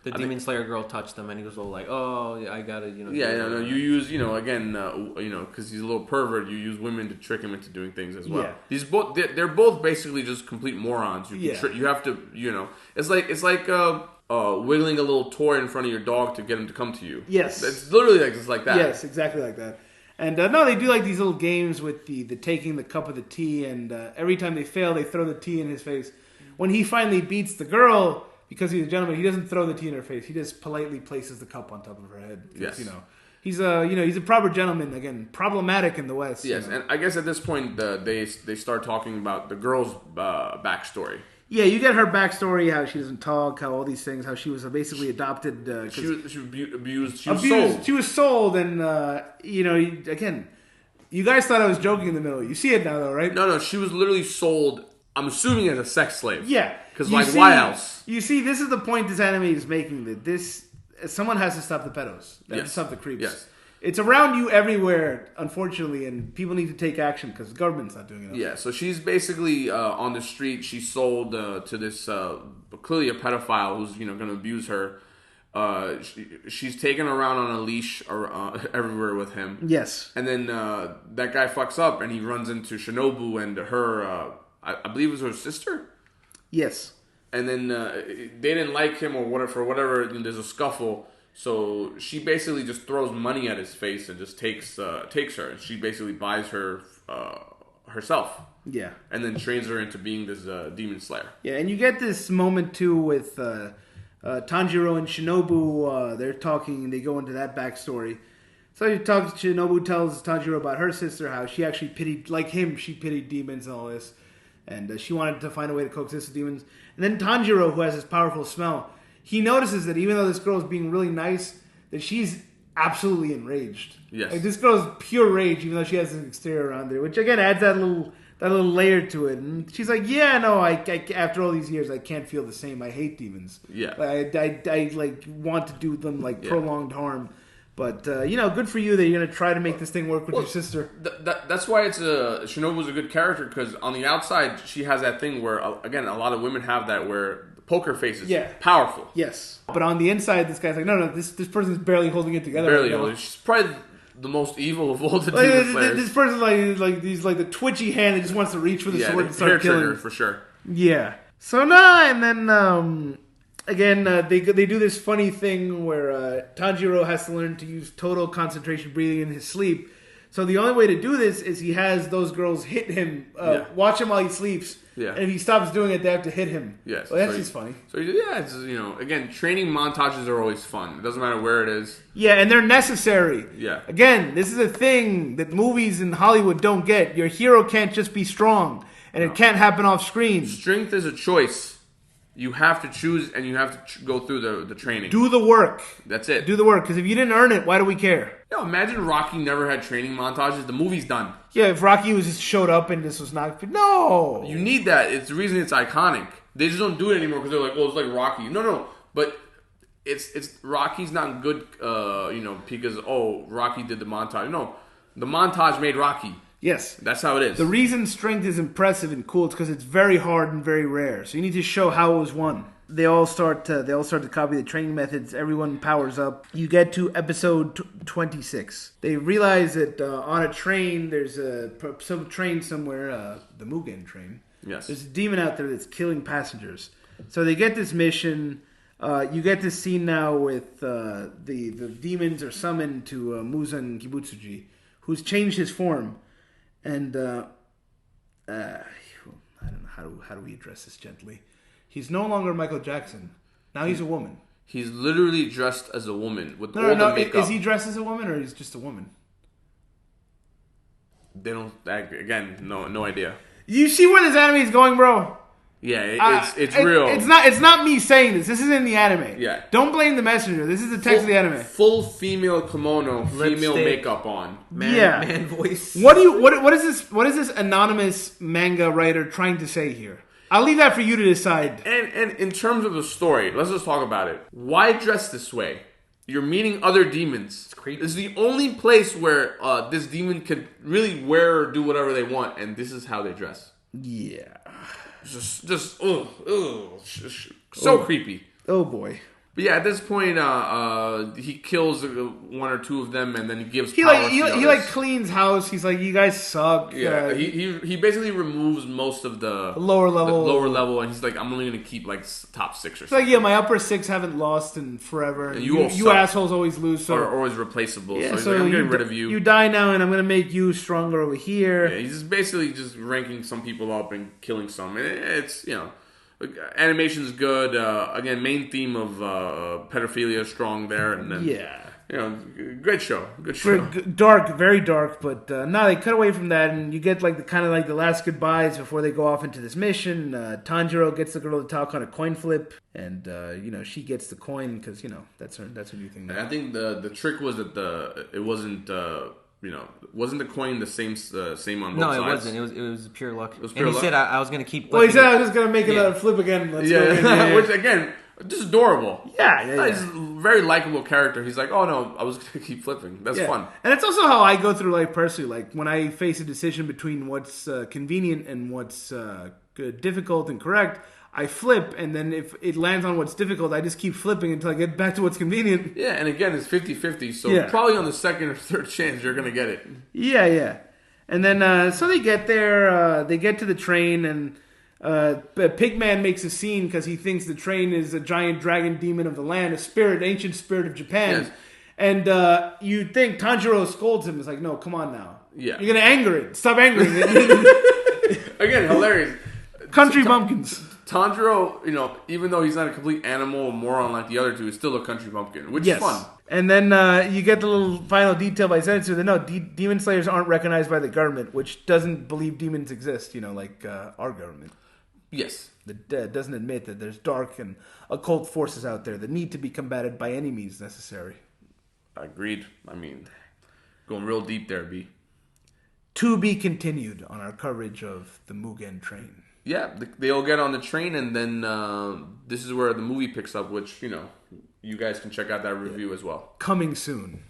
the Demon Slayer girl touched him, and he was all like, "Oh, yeah, I got it." You use, because he's a little pervert. You use women to trick him into doing things as well. Yeah. They're both basically just complete morons. You have to, it's like wiggling a little toy in front of your dog to get him to come to you. Yes, it's literally just like that. Yes, exactly like that. And no, they do like these little games with the taking the cup of the tea, and every time they fail, they throw the tea in his face. When he finally beats the girl, because he's a gentleman, he doesn't throw the tea in her face. He just politely places the cup on top of her head. Yes. He's a proper gentleman. Again, problematic in the West. Yes, and I guess at this point they start talking about the girl's backstory. Yeah, you get her backstory, how she doesn't talk, how all these things, how she was basically adopted. She was abused. She was sold. She was sold, and again, you guys thought I was joking in the middle. You see it now, though, right? No, she was literally sold. I'm assuming as a sex slave. Yeah, because why else? You see, this is the point this anime is making, that someone has to stop the pedos. They have to stop the creeps. Yes. It's around you everywhere, unfortunately, and people need to take action because the government's not doing enough. Yeah, so she's basically on the street. She's sold to this clearly a pedophile who's going to abuse her. She's taken around on a leash everywhere with him. Yes, and then that guy fucks up and he runs into Shinobu and her. I believe it was her sister. Yes, and then they didn't like him or whatever. For whatever, there's a scuffle. So she basically just throws money at his face and just takes her. And she basically buys her herself. Yeah. And then trains her into being this demon slayer. Yeah, and you get this moment too with Tanjiro and Shinobu. They're talking and they go into that backstory. So Shinobu tells Tanjiro about her sister, how she actually she pitied demons and all this. And she wanted to find a way to coexist with demons. And then Tanjiro, who has this powerful smell, he notices that even though this girl is being really nice, that she's absolutely enraged. Yes. Like, this girl's pure rage, even though she has an exterior around there, which again adds that little layer to it. And she's like, yeah, no, I after all these years, I can't feel the same. I hate demons. Yeah. I want to do them prolonged harm. But, good for you that you're going to try to make this thing work with your sister. That's why Shinobu's a good character, because on the outside, she has that thing where, again, a lot of women have that where poker faces. Yeah. Powerful. Yes. But on the inside, this guy's like, no, this person's barely holding it together. Barely right now. holding. She's probably the most evil of all the Like, demon slayers. this person's like he's like the twitchy hand that just wants to reach for the sword and hair start killing. trigger for sure. Yeah. So and then again they do this funny thing where Tanjiro has to learn to use total concentration breathing in his sleep. So the only way to do this is he has those girls hit him, watch him while he sleeps. Yeah. And if he stops doing it, they have to hit him. Yes. Well, that's just funny. So it's again, training montages are always fun. It doesn't matter where it is. Yeah, and they're necessary. Yeah. Again, this is a thing that movies in Hollywood don't get. Your hero can't just be strong, and it can't happen off screen. Strength is a choice. You have to choose, and you have to go through the training. Do the work. That's it. Do the work, because if you didn't earn it, why do we care? Imagine Rocky never had training montages. The movie's done. Yeah, if Rocky was just showed up and this was not... No! You need that. It's the reason it's iconic. They just don't do it anymore because they're like, well, it's like Rocky. No. But it's Rocky's not good, because, Rocky did the montage. No, the montage made Rocky. Yes. That's how it is. The reason strength is impressive and cool is because it's very hard and very rare. So you need to show how it was won. They all start to copy the training methods. Everyone powers up. You get to episode 26. They realize that on a train, there's some train somewhere, the Mugen train. Yes. There's a demon out there that's killing passengers. So they get this mission. You get this scene now with the demons are summoned to Muzan Kibutsuji, who's changed his form. And I don't know, how do we address this gently? He's no longer Michael Jackson. Now he's a woman. He's literally dressed as a woman with all the makeup. Is he dressed as a woman or he's just a woman? They don't. Again, no idea. You see where this anime is going, bro? Yeah, it's real. It's not me saying this. This is in the anime. Yeah. Don't blame the messenger. This is the text of the anime. Full female kimono, female Lipstick. makeup on. Man voice. What is this anonymous manga writer trying to say here? I'll leave that for you to decide. And in terms of the story, let's just talk about it. Why dress this way? You're meeting other demons. It's creepy. This is the only place where this demon could really wear or do whatever they want, and this is how they dress. Yeah. So creepy. Oh boy. But yeah, at this point, he kills one or two of them, and then he gives. He cleans house. He's like, you guys suck. Yeah, he basically removes most of the lower level, and he's like, I'm only gonna keep like top 6 or it's something. like, yeah, my upper 6 haven't lost in forever. And you assholes always lose. So are always replaceable. yeah, so he's like, I'm getting rid of you. You die now, and I'm gonna make you stronger over here. Yeah, he's just basically just ranking some people up and killing some. And it's animation's good. Again, main theme of pedophilia strong there, and then great show. Good show. Dark, very dark, but they cut away from that, and you get like the last goodbyes before they go off into this mission. Tanjiro gets the girl to talk on a coin flip, and she gets the coin because that's her new thing. I think the trick was that it wasn't. Wasn't the coin the same on both sides? No, it wasn't. It was pure luck. It was pure luck. He said I was going to keep. Well, he said I was just going to make another flip again. Let's go again. Which again, just adorable. Yeah. He's a very likable character. He's like, oh no, I was going to keep flipping. That's fun. And it's also how I go through life personally. Like when I face a decision between what's convenient and what's difficult and correct, I flip, and then if it lands on what's difficult, I just keep flipping until I get back to what's convenient. Yeah, and again, it's 50-50, so probably on the second or third chance, you're going to get it. Yeah. And then, so they get there, they get to the train, and Pigman makes a scene because he thinks the train is a giant dragon demon of the land, ancient spirit of Japan. Yes. And you'd think Tanjiro scolds him. It's like, no, come on now. Yeah. You're going to anger it. Stop angering it. Again, hilarious. Country bumpkins. Tanjiro, even though he's not a complete animal or moron like the other two, is still a country bumpkin, which is fun. And then you get the little final detail by Zenitsu that demon slayers aren't recognized by the government, which doesn't believe demons exist, like our government. Yes. That doesn't admit that there's dark and occult forces out there that need to be combated by any means necessary. Agreed. I mean, going real deep there, B. To be continued on our coverage of the Mugen train. Yeah, they all get on the train, and then this is where the movie picks up, which, you guys can check out that review as well. Coming soon.